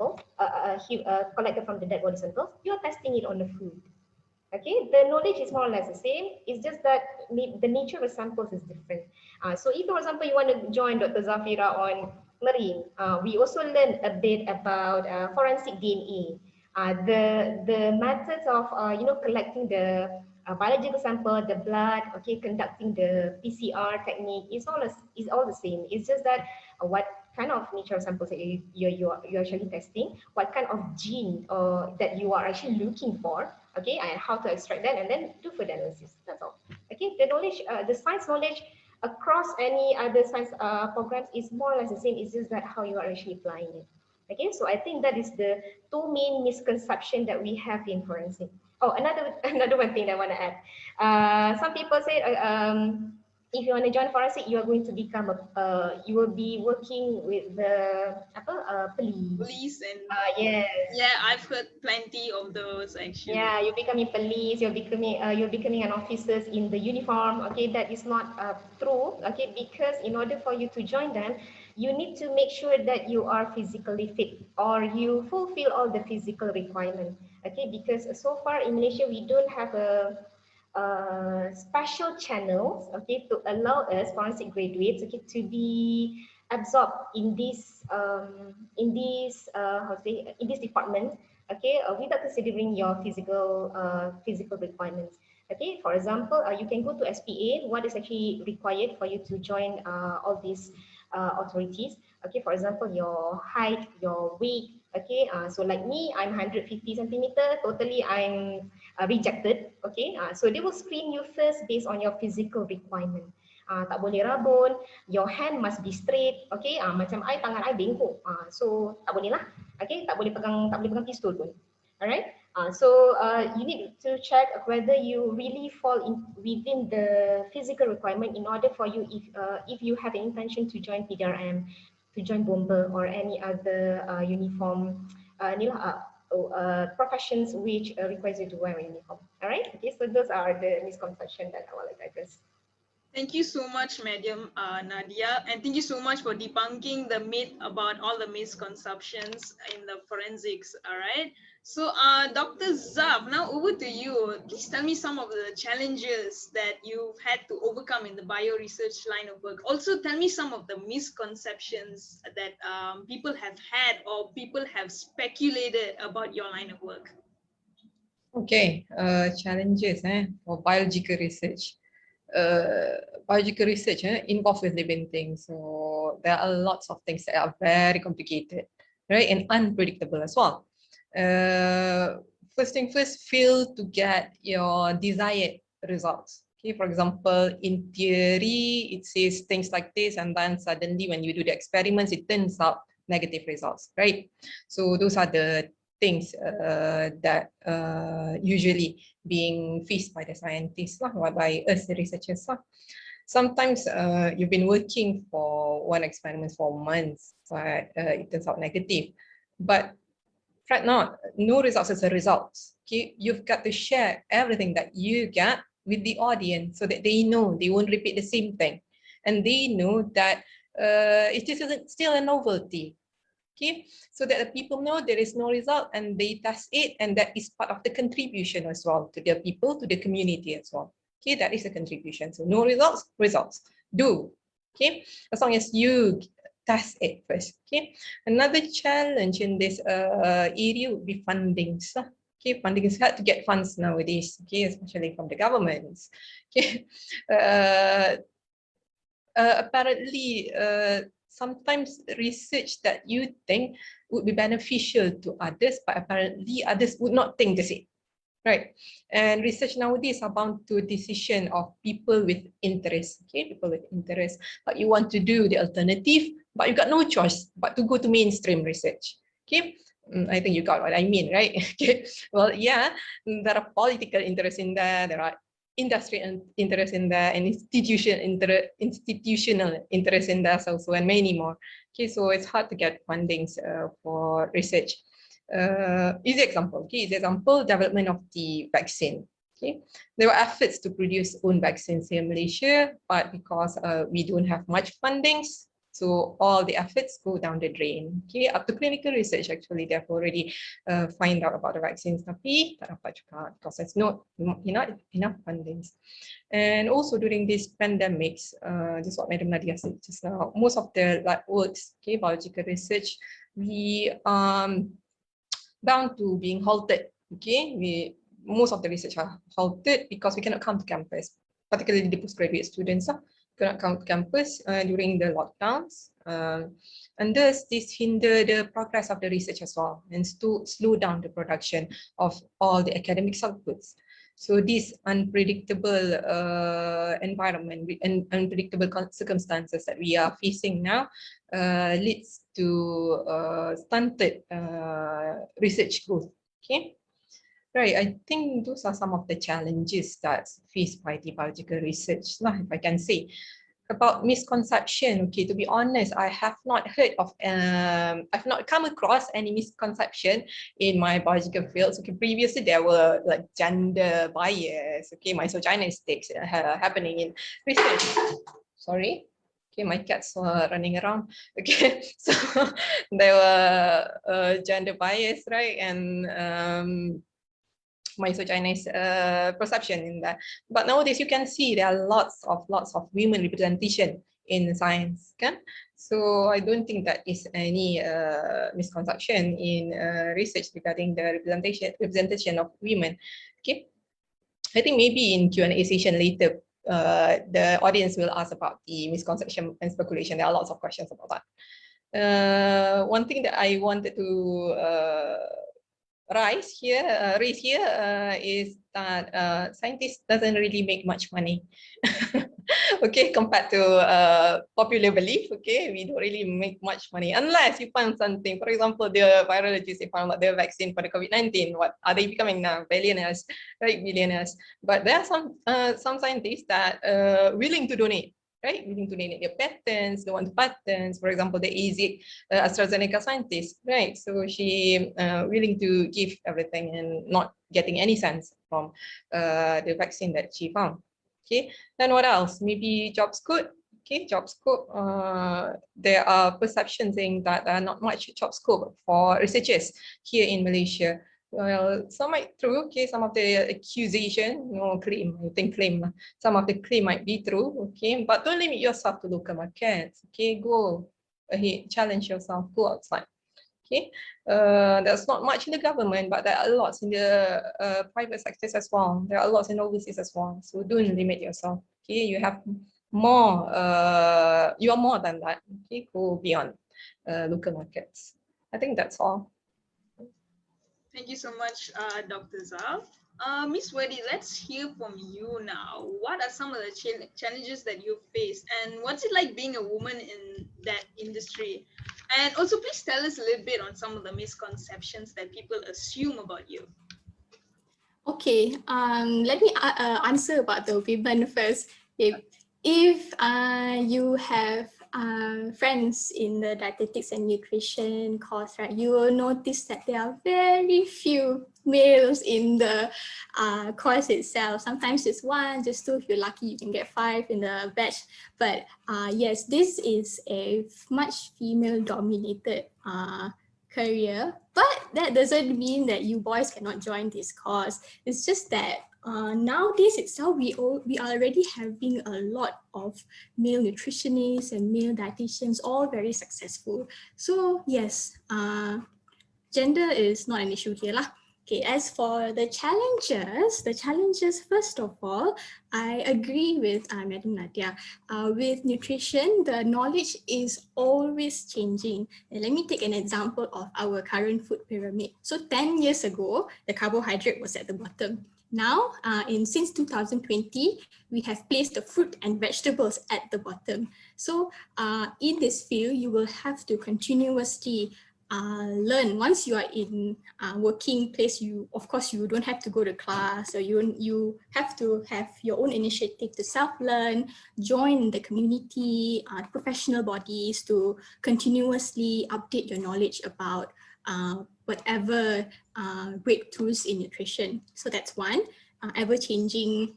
Speaker 4: from the dead body samples, you are testing it on the food. Okay, the knowledge is more or less the same. It's just that the nature of the samples is different. So if, for example, you want to join Dr. Zafirah on marine, we also learn a bit about forensic DNA. The methods of collecting the biological sample, the blood, okay, conducting the PCR technique is all the same. It's just that what kind of nature of samples that you're actually testing, what kind of gene that you are actually looking for, okay, and how to extract that, and then do further analysis. That's all. Okay, the knowledge, the science knowledge across any other science programs is more or less the same. It's just that how you are actually applying it. Okay, so I think that is the two main misconception that we have in forensic. Oh, another one thing that I want to add. Some people say if you want to join forensic, you are going to become you will be working with the police.
Speaker 2: Police and
Speaker 4: yes.
Speaker 2: Yeah, I've heard plenty of those actually.
Speaker 4: Yeah, you're becoming police. You're becoming an officer in the uniform. Okay, that is not true. Okay, because in order for you to join them, you need to make sure that you are physically fit or you fulfill all the physical requirements. Okay, because so far in Malaysia we don't have a special channels, okay, to allow us forensic graduates, okay, to be absorbed in this department, okay, without considering your physical requirements. Okay, for example, you can go to SPA. What is actually required for you to join all these authorities? Okay, for example, your height, your weight. Okay, so like me, I'm 150 centimeter. Totally, I'm rejected. Okay, so they will screen you first based on your physical requirement. Tak boleh rabun, your hand must be straight. Okay, macam I tangan I bengkok. So tak boleh lah. Okay, tak boleh pegang pistol pun. Alright. So you need to check whether you really fall within the physical requirement in order for you, if you have an intention to join PDRM, to join bomber or any other uniform professions which requires you to wear a uniform. All right. Okay. So those are the misconceptions that I want to address.
Speaker 2: Thank you so much, Madam Nadiah, and thank you so much for debunking the myth about all the misconceptions in the forensics. All right. So, Dr. Zaf, now over to you. Please tell me some of the challenges that you've had to overcome in the bio research line of work. Also, tell me some of the misconceptions that people have had or people have speculated about your line of work.
Speaker 1: Okay, challenges for biological research. Biological research involves with living things, so there are lots of things that are very complicated, right, and unpredictable as well. First thing first, fail to get your desired results. Okay, for example, in theory, it says things like this, and then suddenly when you do the experiments, it turns out negative results, right? So those are the things that usually being faced by the scientists, by us, the researchers. Sometimes you've been working for one experiment for months, but it turns out negative. But fret not, no results is a result. Okay, you've got to share everything that you get with the audience so that they know they won't repeat the same thing, and they know that it is still a novelty. Okay, so that the people know there is no result and they test it, and that is part of the contribution as well to the people, to the community as well. Okay, that is a contribution. So no results, results. Do. Okay, as long as you That's it first. Okay. Another challenge in this area would be fundings. Okay, funding is hard to get funds nowadays. Okay, especially from the governments. Okay. Apparently, sometimes research that you think would be beneficial to others, but apparently others would not think the same, right? And research nowadays are bound to a decision of people with interest, okay? People with interest, but you want to do the alternative, but you got no choice but to go to mainstream research, okay? I think you got what I mean, right? Okay. Well, yeah, there are political interests in there are industry interest in there, and institutional interest in there also, and many more. Okay, so it's hard to get fundings for research. Easy example, development of the vaccine. Okay, there were efforts to produce own vaccines here in Malaysia, but because we don't have much fundings, so all the efforts go down the drain. Okay, up to clinical research, actually, they've already find out about the vaccines, tapi tak dapat juga because there's not enough fundings. And also during these pandemics, just what Madam Nadiah said just now, most of the works, okay, biological research, we bound to being halted. Okay, most of the research are halted because we cannot come to campus, particularly the postgraduate students. Cannot come to campus during the lockdowns, and thus this hinder the progress of the research as well, and to slow down the production of all the academic outputs. So this unpredictable environment and unpredictable circumstances that we are facing now leads to stunted research growth. Okay. Right, I think those are some of the challenges that's faced by the biological research, if I can say. About misconception, okay, to be honest, I have not heard of, I've not come across any misconception in my biological fields. Okay, previously there were like gender bias, okay, misogynistics happening in research. Sorry. Okay, my cats were running around. Okay, so there were gender bias, right, and misogynist perception in that. But nowadays you can see there are lots of women representation in science, kan? So I don't think that is any misconception in research regarding the representation of women. Okay, I think maybe in Q&A session later, the audience will ask about the misconception and speculation. There are lots of questions about that. One thing that I wanted to raise here is that scientists doesn't really make much money. Okay, compared to popular belief. Okay, we don't really make much money unless you find something. For example, the virologists, they found out the vaccine for the COVID-19. What are they becoming now? Billionaires, right? Billionaires. But there are some scientists that willing to donate. Right, willing to donate their patents, they want patents. For example, the AstraZeneca scientist, right? So she willing to give everything and not getting any cents from the vaccine that she found. Okay, then what else? Maybe job scope. Okay, job scope. There are perceptions saying that there are not much job scope for researchers here in Malaysia. Well, some might true. Okay, some of the accusation, claim. I think claim. Some of the claim might be true. Okay, but don't limit yourself to local markets. Okay, go ahead, challenge yourself, go outside. Okay, there's not much in the government, but there are lots in the private sectors as well. There are lots in overseas as well. So don't limit yourself. Okay, you have more. You are more than that. Okay, go beyond local markets. I think that's all.
Speaker 2: Thank you so much, Dr. Zal. Ms. Raewadee, let's hear from you now. What are some of the challenges that you faced, and what's it like being a woman in that industry? And also, please tell us a little bit on some of the misconceptions that people assume about you.
Speaker 3: Okay, let me answer about the women first. If you have friends in the dietetics and nutrition course, right, you will notice that there are very few males in the course itself. Sometimes it's one, just two. If you're lucky, you can get 5 in the batch. But yes, this is a much female-dominated career, but that doesn't mean that you boys cannot join this course. It's just that Nowadays itself, we are already having a lot of male nutritionists and male dietitians, all very successful. So yes, gender is not an issue here lah. Okay, as for the challenges, first of all, I agree with Madam Nadiah. With nutrition, the knowledge is always changing. And let me take an example of our current food pyramid. So 10 years ago, the carbohydrate was at the bottom. Now, since 2020, we have placed the fruit and vegetables at the bottom. So in this field, you will have to continuously learn. Once you are in working place, of course you don't have to go to class, so you have to have your own initiative to self-learn, join the community, professional bodies to continuously update your knowledge about whatever breakthroughs in nutrition. So that's one, ever-changing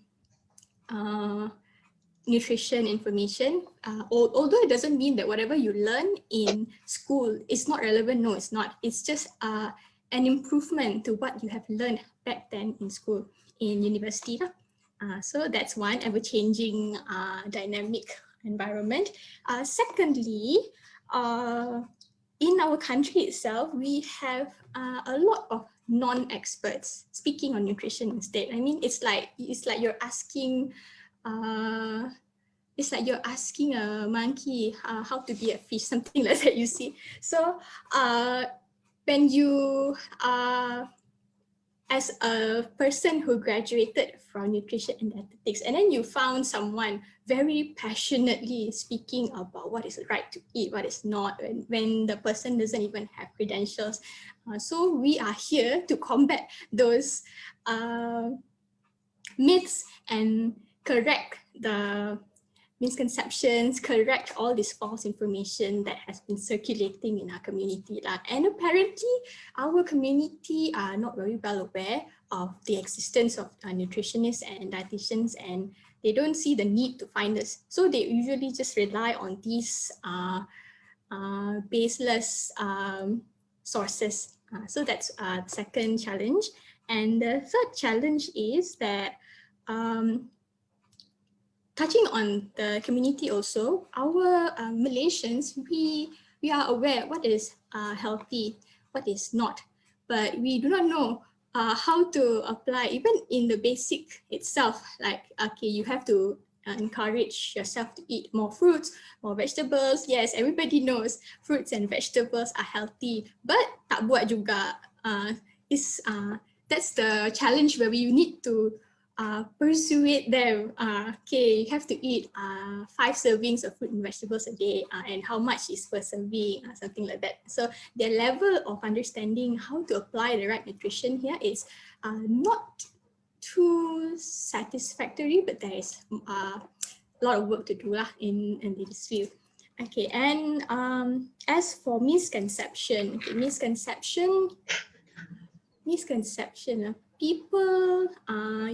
Speaker 3: nutrition information, although it doesn't mean that whatever you learn in school is not relevant. No, it's not. It's just an improvement to what you have learned back then in school, in university. So that's one, ever-changing dynamic environment. Secondly, in our country itself, we have a lot of non-experts speaking on nutrition instead. I mean, it's like you're asking a monkey how to be a fish, something like that, you see. So when you as a person who graduated from nutrition and dietetics, and then you found someone very passionately speaking about what is right to eat, what is not, when the person doesn't even have credentials. So we are here to combat those myths and correct the misconceptions, correct all this false information that has been circulating in our community. And apparently our community are not very well aware of the existence of nutritionists and dietitians, and they don't see the need to find us. So they usually just rely on these baseless sources. So that's the second challenge. And the third challenge is that touching on the community also, our Malaysians, we are aware what is healthy, what is not, but we do not know how to apply, even in the basic itself, like, okay, you have to encourage yourself to eat more fruits, more vegetables. Yes, everybody knows fruits and vegetables are healthy, but tak buat juga. That's the challenge where you need to persuade them. Okay, you have to eat 5 servings of fruit and vegetables a day, and how much is per serving, something like that. So their level of understanding how to apply the right nutrition here is not too satisfactory, but there is a lot of work to do in this field. Okay, and as for misconception, people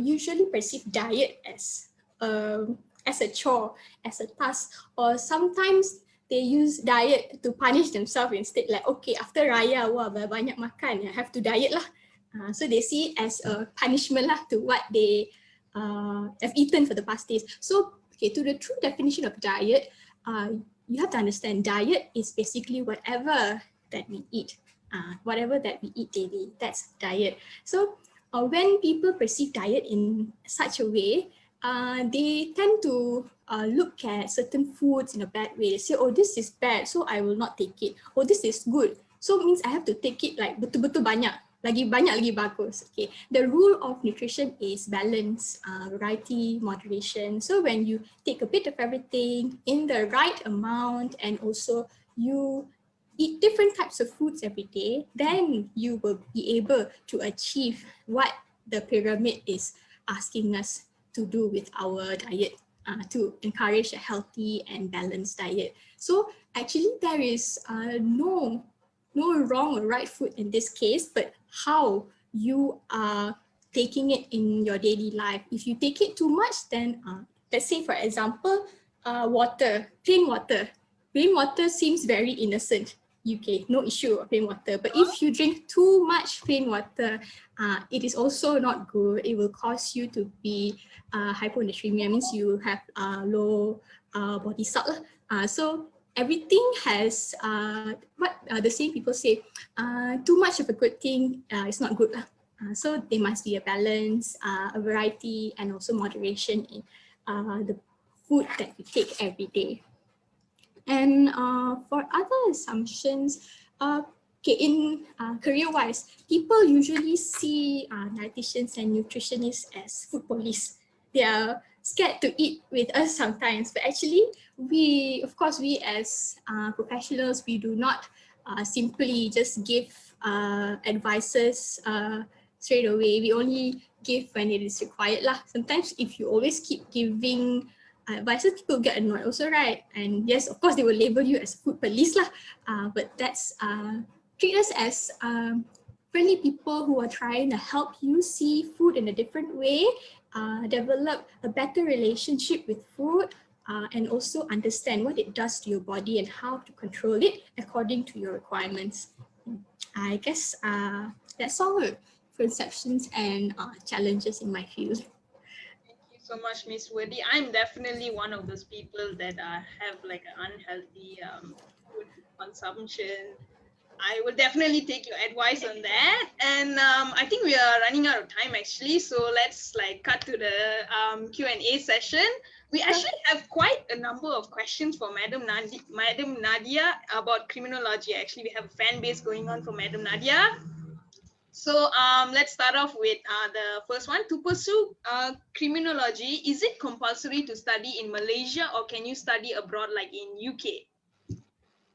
Speaker 3: usually perceive diet as a chore, as a task, or sometimes they use diet to punish themselves instead. Like, okay, after Raya, wah, banyak makan, I have to diet lah. So they see it as a punishment lah to what they have eaten for the past days. So, okay, to the true definition of diet, you have to understand diet is basically whatever that we eat. Whatever that we eat daily, that's diet. So when people perceive diet in such a way, they tend to look at certain foods in a bad way. They say, oh, this is bad, so I will not take it. Oh, this is good, so it means I have to take it like betul-betul banyak lagi bagus. Okay, the rule of nutrition is balance, variety, moderation. So when you take a bit of everything in the right amount, and also you eat different types of foods every day, then you will be able to achieve what the pyramid is asking us to do with our diet, to encourage a healthy and balanced diet. So actually there is no wrong or right food in this case, but how you are taking it in your daily life. If you take it too much, then let's say for example, water, plain water seems very innocent. UK, no issue of plain water. But if you drink too much plain water, it is also not good. It will cause you to be hyponatremia, means you have low body salt. So everything has what the same people say, too much of a good thing is not good. So there must be a balance, a variety, and also moderation in the food that we take every day. And for other assumptions, okay, in career-wise, people usually see dietitians and nutritionists as food police. They are scared to eat with us sometimes, but actually, of course, we as professionals, we do not simply just give advices straight away. We only give when it is required lah. Sometimes if you always keep giving advices, people get annoyed also, right? And yes, of course, they will label you as food police lah. But that's treat us as friendly people who are trying to help you see food in a different way, develop a better relationship with food, and also understand what it does to your body and how to control it according to your requirements. I guess that's all. Conceptions and challenges in my field.
Speaker 2: Thank you so much, Miss Raewadee. I'm definitely one of those people that have like an unhealthy food consumption. I will definitely take your advice on that. And I think we are running out of time actually. So let's like cut to the Q&A session. We actually have quite a number of questions for Madam Nadiah about criminology. Actually, we have a fan base going on for Madam Nadiah. So let's start off with the first one. To pursue criminology, is it compulsory to study in Malaysia or can you study abroad like in UK?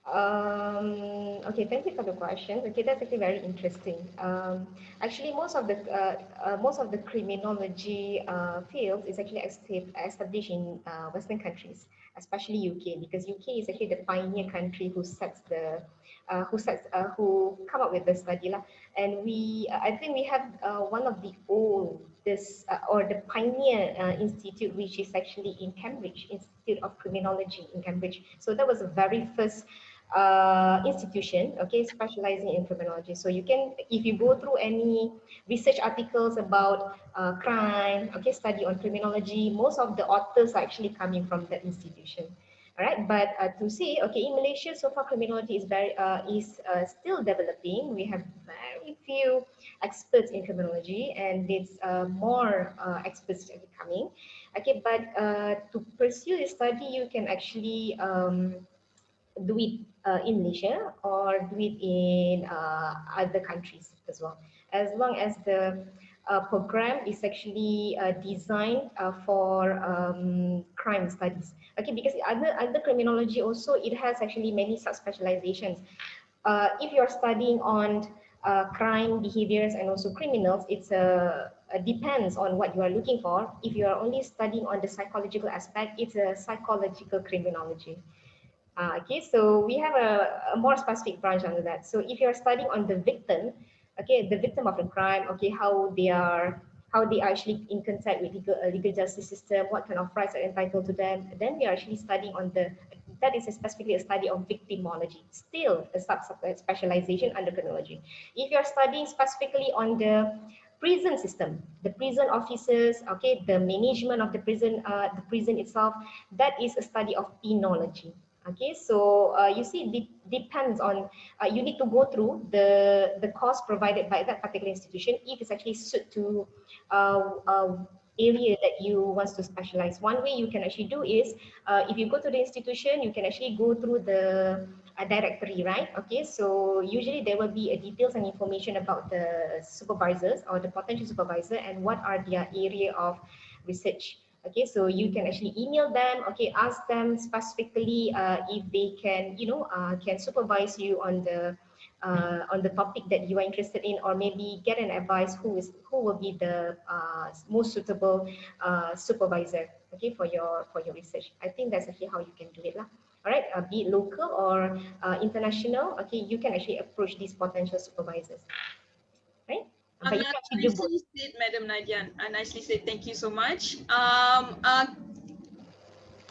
Speaker 4: Okay, thank you for the question. Okay, that's actually very interesting. Actually, most of the criminology fields is actually established in Western countries, especially UK, because UK is actually the pioneer country who come up with the study lah. And I think we have one of the oldest or the pioneer institute, which is actually in Cambridge, Institute of Criminology in Cambridge. So that was the very first institution, okay, specializing in criminology. So you can, if you go through any research articles about crime, okay, study on criminology, most of the authors are actually coming from that institution. All right, but to see, okay, in Malaysia, so far criminology is still developing. We have very few experts in criminology, and it's more experts coming. Okay, but to pursue this study, you can actually do it in Malaysia or do it in other countries as well, as long as the program is actually designed for crime studies. Okay, because under criminology also, it has actually many subspecializations. If you're studying on crime behaviors and also criminals, it's depends on what you are looking for. If you are only studying on the psychological aspect, it's a psychological criminology. Okay, so we have a more specific branch under that. So if you're studying on the victim, okay, the victim of a crime, okay, how they are actually in contact with legal justice system, what kind of rights are entitled to them, then we are actually studying on that is specifically a study of victimology, still a specialization under criminology. If you're studying specifically on the prison system, the prison officers, okay, the management of the prison itself, that is a study of penology. Okay, so you see, it depends on, you need to go through the course provided by that particular institution if it's actually suited to area that you want to specialize. One way you can actually do is, if you go to the institution, you can actually go through the directory, right? Okay, so usually there will be a details and information about the supervisors or the potential supervisor and what are their area of research. Okay, so you can actually email them, okay, ask them specifically if they can, can supervise you on the topic that you are interested in, or maybe get an advice who will be the most suitable supervisor, okay, for your research. I think that's actually how you can do it lah. All right, be it local or international, okay, you can actually approach these potential supervisors, right? But you can actually do both.
Speaker 2: Nicely said, Madam Nadiah. Nicely said. Thank you so much.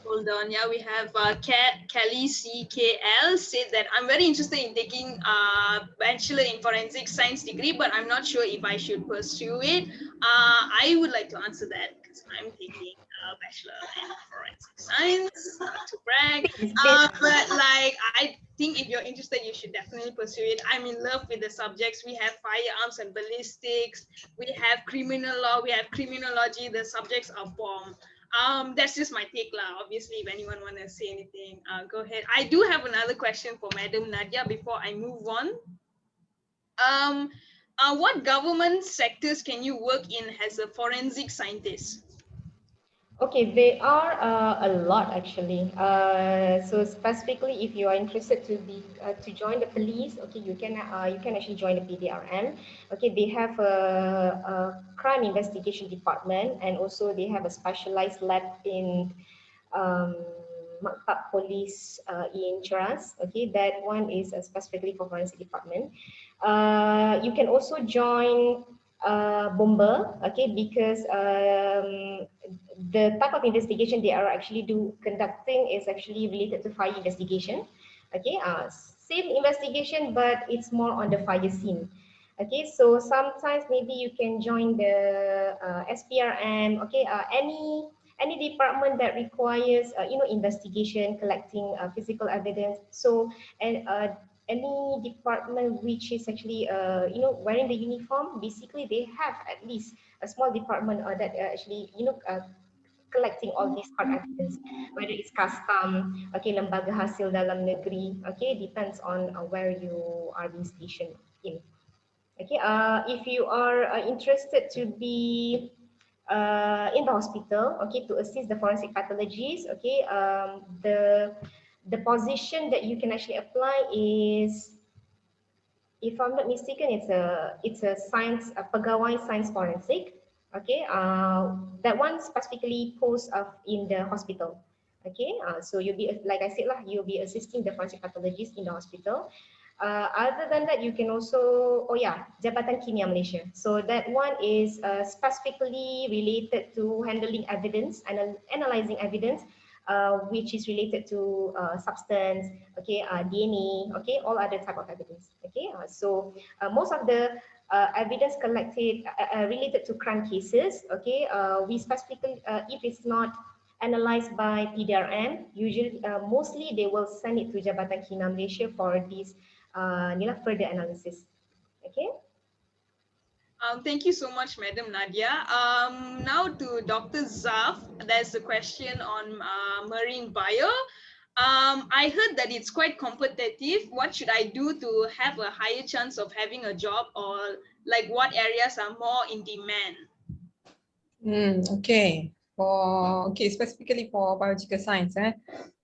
Speaker 2: Hold on, yeah, we have Kelly CKL said that I'm very interested in taking a Bachelor in Forensic Science degree, but I'm not sure if I should pursue it. I would like to answer that because I'm taking a Bachelor in Forensic Science, not to brag. But like, I think if you're interested, you should definitely pursue it. I'm in love with the subjects. We have firearms and ballistics. We have criminal law. We have criminology. The subjects are bomb. That's just my take lah. Obviously, if anyone want to say anything, go ahead. I do have another question for Madam Nadiah before I move on. What government sectors can you work in as a forensic scientist?
Speaker 4: Okay, there are a lot actually. So specifically, if you are interested to join the police, okay, you can actually join the PDRM. Okay, they have a crime investigation department, and also they have a specialized lab in Maktab Police in Cheras. Okay, that one is specifically for forensic department. You can also join bomber, okay, because the type of investigation they are actually conducting is actually related to fire investigation. Okay, same investigation, but it's more on the fire scene. Okay, so sometimes maybe you can join the SPRM. Okay, any department that requires investigation, collecting physical evidence. So and any department which is actually wearing the uniform, basically they have at least a small department that actually collecting all these hard evidence, whether it's custom, okay, lembaga hasil dalam negeri, okay, depends on where you are being stationed in. Okay, if you are interested to be in the hospital, okay, to assist the forensic pathologist, okay, the position that you can actually apply is, if I'm not mistaken, it's a science, a pegawai science forensic. Okay, that one specifically posts in the hospital. Okay, so you'll be, like I said lah, you'll be assisting the forensic pathologist in the hospital. Other than that, you can also, oh yeah, Jabatan Kimia Malaysia. So that one is specifically related to handling evidence and analyzing evidence, which is related to substance, okay, DNA, okay, all other type of evidence. Okay, so most of the evidence collected related to crime cases, okay, we specifically, if it's not analyzed by PDRM, usually, mostly they will send it to Jabatan Kimia Malaysia for this further analysis. Okay.
Speaker 2: Thank you so much, Madam Nadiah. Now to Dr. Zaf, there's a question on marine bio. I heard that it's quite competitive. What should I do to have a higher chance of having a job, or like what areas are more in demand?
Speaker 1: Okay. Specifically for biological science,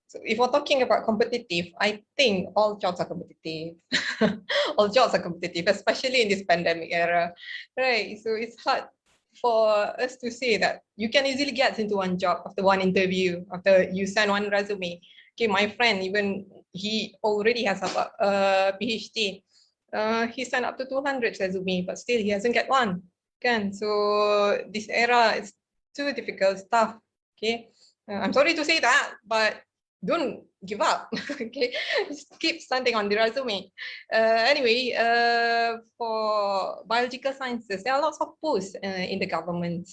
Speaker 1: so if we're talking about competitive, I think all jobs are competitive. All jobs are competitive, especially in this pandemic era, right? So it's hard for us to say that you can easily get into one job after one interview, after you send one resume. Okay, my friend, even he already has a PhD. He sent up to 200 resume, but still he hasn't get one. Can so this era is too difficult stuff. Okay, I'm sorry to say that, but don't give up. Okay, just keep sending on the resume. Anyway, for biological sciences, there are lots of posts in the government,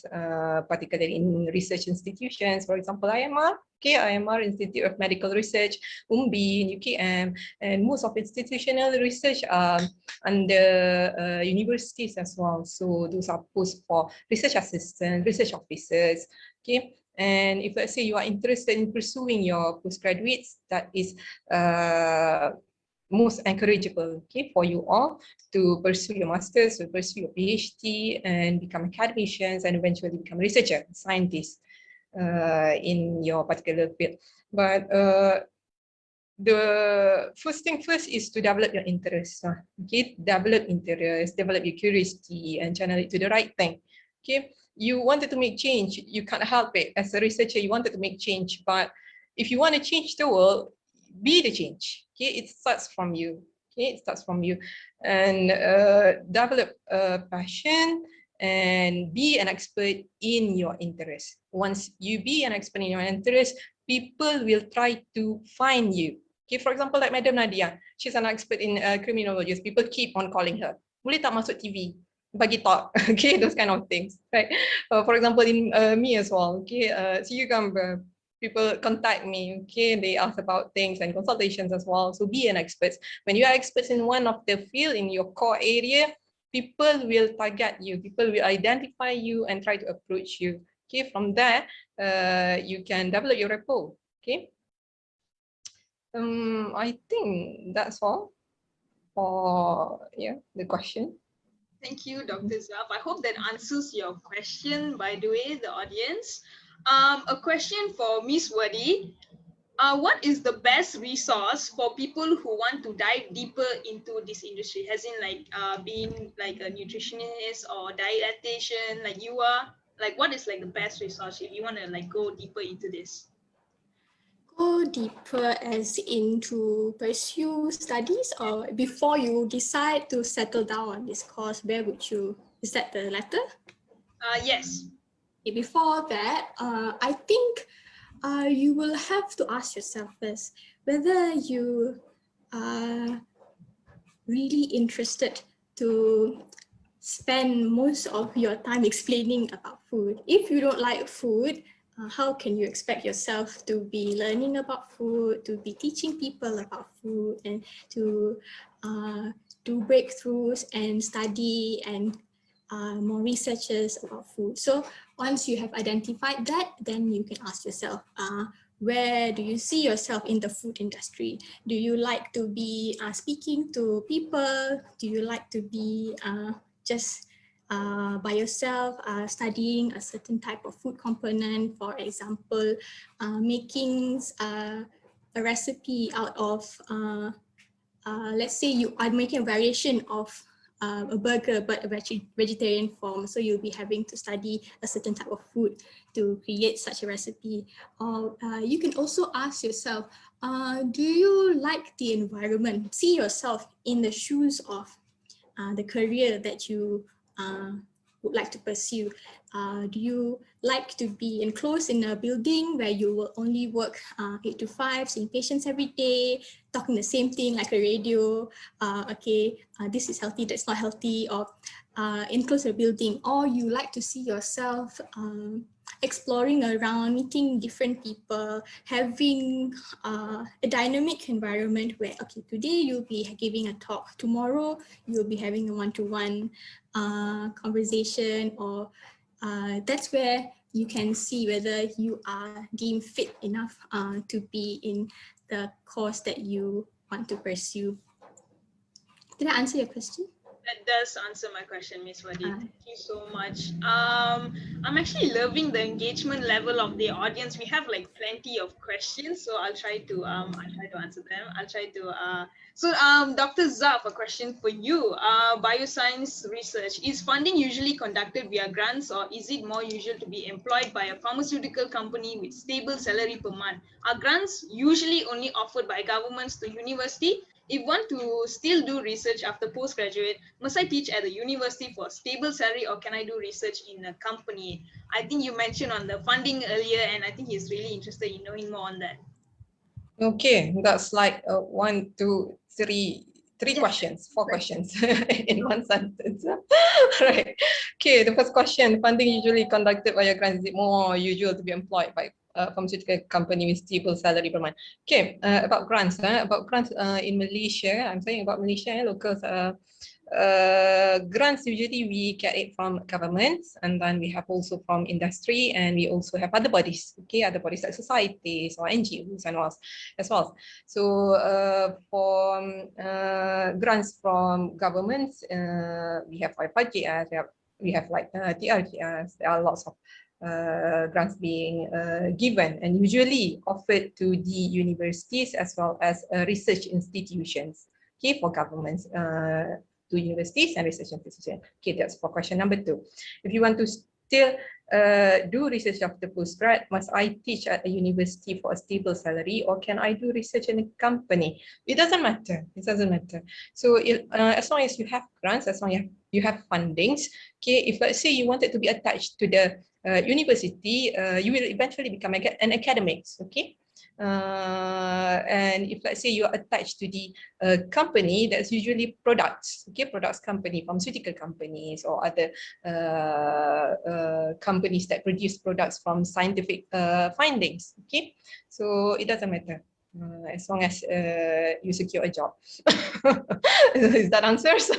Speaker 1: particularly in research institutions. For example, IMR. Okay, IMR, Institute of Medical Research, UMBI, UKM, and most of institutional research are under universities as well. So those are posts for research assistants, research officers. Okay, and if let's say you are interested in pursuing your postgraduates, that is most encourageable, okay, for you all to pursue your masters, to pursue your PhD, and become academicians, and eventually become researcher, scientists in your particular field. But the first thing first is to develop your interest. Okay, develop interest, develop your curiosity, and channel it to the right thing. Okay, you wanted to make change, you can't help it. As a researcher, you wanted to make change, but if you want to change the world, be the change. Okay, it starts from you. Okay, it starts from you, and develop a passion and be an expert in your interest. Once you be an expert in your interest, people will try to find you. Okay, for example, like Madam Nadiah, she's an expert in criminologist. People keep on calling her. Boleh tak masuk TV? Bagi talk. Okay, those kind of things, right? For example, in me as well. Okay, so you can people contact me. Okay, they ask about things and consultations as well. So be an expert. When you are experts in one of the field in your core area, people will target you. People will identify you and try to approach you. Okay, from there, you can develop your rapport. Okay. I think that's all for the question.
Speaker 2: Thank you, Dr. Zaf. I hope that answers your question, by the way, the audience. A question for Miss Raewadee. What is the best resource for people who want to dive deeper into this industry, as in like being like a nutritionist or dietitian like you are? Like, what is like the best resource if you want to like go deeper into this?
Speaker 3: Go deeper as into pursue studies, or before you decide to settle down on this course, where would you, is that the latter?
Speaker 2: Yes.
Speaker 3: Okay, before that, I think you will have to ask yourself first whether you are really interested to spend most of your time explaining about food. If you don't like food, how can you expect yourself to be learning about food, to be teaching people about food, and to do breakthroughs and study and more researches about food? So once you have identified that, then you can ask yourself, where do you see yourself in the food industry? Do you like to be speaking to people? Do you like to be just by yourself, studying a certain type of food component, for example, making a recipe out of, let's say you are making a variation of a burger but a vegetarian form, so you'll be having to study a certain type of food to create such a recipe. Or you can also ask yourself, do you like the environment? See yourself in the shoes of the career that you would like to pursue. Do you like to be enclosed in a building where you will only work 8 to 5, seeing patients every day, talking the same thing like a radio, this is healthy, that's not healthy, or enclosed a building? Or you like to see yourself exploring around, meeting different people, having a dynamic environment where, okay, today you'll be giving a talk, tomorrow you'll be having a one-to-one conversation, or that's where you can see whether you are deemed fit enough to be in the course that you want to pursue. Did I answer your question?
Speaker 2: That does answer my question, Miss Raewadee. Thank you so much. I'm actually loving the engagement level of the audience. We have like plenty of questions, so I'll try to answer them. Dr. Zaf, a question for you. Bioscience research, is funding usually conducted via grants, or is it more usual to be employed by a pharmaceutical company with stable salary per month? Are grants usually only offered by governments to university? If want to still do research after postgraduate, must I teach at the university for stable salary, or can I do research in a company? I think you mentioned on the funding earlier, and I think he's really interested in knowing more on that.
Speaker 1: Okay, that's like 1, 2, 3 questions, 4 questions in one sentence. Right. Okay, the first question, funding usually conducted via grants. Is it more usual to be employed by a pharmaceutical company with stable salary per month? Okay, about grants. In Malaysia, I'm saying about Malaysia, locals. Grants usually we get it from governments, and then we have also from industry, and we also have other bodies. Okay, other bodies like societies or NGOs and all as well. So for grants from governments, we have like budget, we have like TRGS. There are lots of grants being given and usually offered to the universities as well as research institutions. Okay, for governments, to universities and research institutions. Okay, that's for question number 2. If you want to still do research after postgrad, must I teach at a university for a stable salary, or can I do research in a company? It doesn't matter. It doesn't matter. So as long as you have grants, as long as you have fundings, okay, if let's say you wanted to be attached to the university, you will eventually become an academic, okay? And if let's say you are attached to the company, that's usually products, okay, products company, pharmaceutical companies or other companies that produce products from scientific findings, okay. So it doesn't matter as long as you secure a job. Is that answers?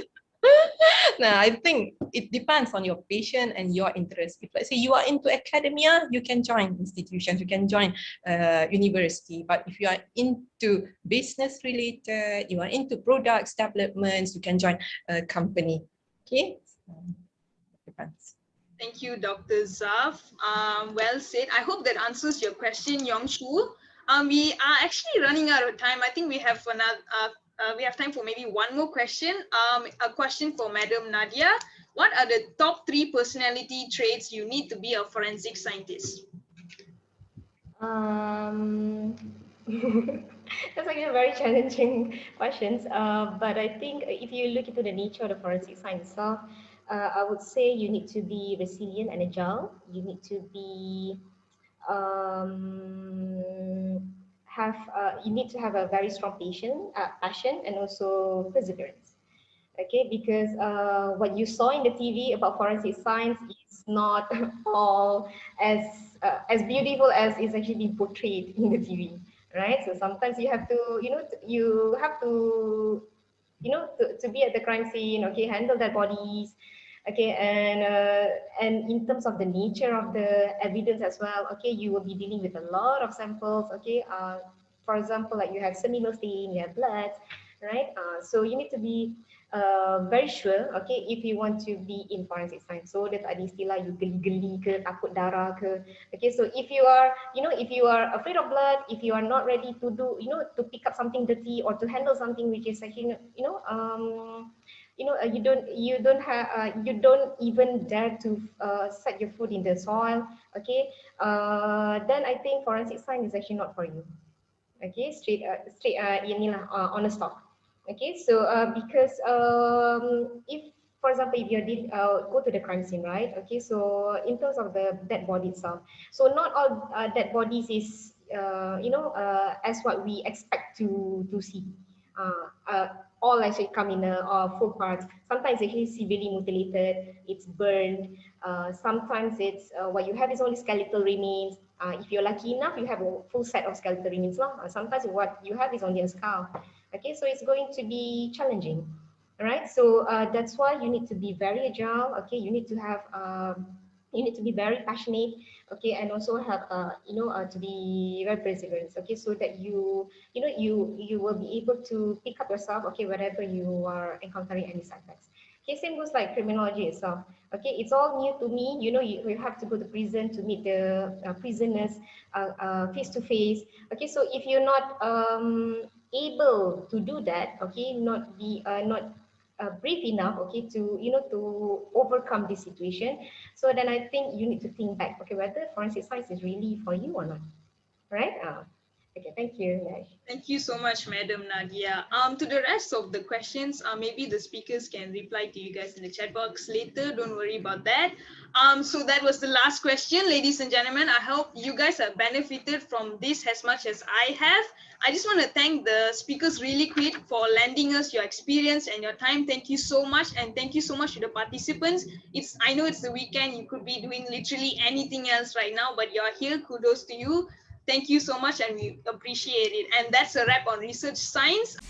Speaker 1: Now, I think it depends on your passion and your interest. If let's say you are into academia, you can join institutions, you can join university. But if you are into business related, you are into products developments, you can join a company. Okay, so, depends.
Speaker 2: Thank you, Dr. Zaf. Well said. I hope that answers your question, Yongshu. We are actually running out of time. I think we have another. We have time for maybe one more question. A question for Madam Nadiah. What are the top 3 personality traits you need to be a forensic scientist?
Speaker 4: That's like a very challenging questions. But I think if you look into the nature of the forensic science itself, I would say you need to be resilient and agile. You need to be you need to have a very strong passion, and also perseverance. Okay, because what you saw in the TV about forensic science is not all as beautiful as is actually portrayed in the TV, right? So sometimes you have to, you have to, to be at the crime scene, okay, handle dead bodies, okay, and in terms of the nature of the evidence as well, okay, you will be dealing with a lot of samples, okay. For example, like you have seminal stain, you have blood, right? So you need to be very sure, okay, if you want to be in forensic science. So dia tak ada istilah you geli-geli ke, takut darah ke. Okay, so if you are, if you are afraid of blood, if you are not ready to do, to pick up something dirty or to handle something which is actually, you don't even dare to set your foot in the soil, okay, then I think forensic science is actually not for you. Okay, inilah honest talk. Okay, so because if, for example, if you did go to the crime scene, right? Okay, so in terms of the dead body itself, so not all dead bodies is as what we expect to see. All actually come in full parts. Sometimes actually severely mutilated, it's burned. Sometimes it's what you have is only skeletal remains. If you're lucky enough, you have a full set of skeletal remains. Sometimes what you have is only a skull. Okay, so it's going to be challenging. All right, so that's why you need to be very agile. Okay, you need to have you need to be very passionate, okay, and also have to be very perseverant, okay, so that you will be able to pick up yourself, okay, wherever you are encountering any setbacks. Okay, same goes like criminology itself. Okay, it's all new to me. You have to go to prison to meet the prisoners face to face. Okay, so if you're not able to do that, okay, not brave enough, okay, to to overcome this situation, so then I think you need to think back, okay, whether forensic science is really for you or not, right? Okay, thank you, Nash.
Speaker 2: Thank you so much, Madam Nadiah. To the rest of the questions, maybe the speakers can reply to you guys in the chat box later. Don't worry about that. So that was the last question, ladies and gentlemen. I hope you guys have benefited from this as much as I have. I just want to thank the speakers really quick for lending us your experience and your time. Thank you so much, and thank you so much to the participants. I know it's the weekend. You could be doing literally anything else right now, but you're here. Kudos to you. Thank you so much, and we appreciate it. And that's a wrap on Research Science.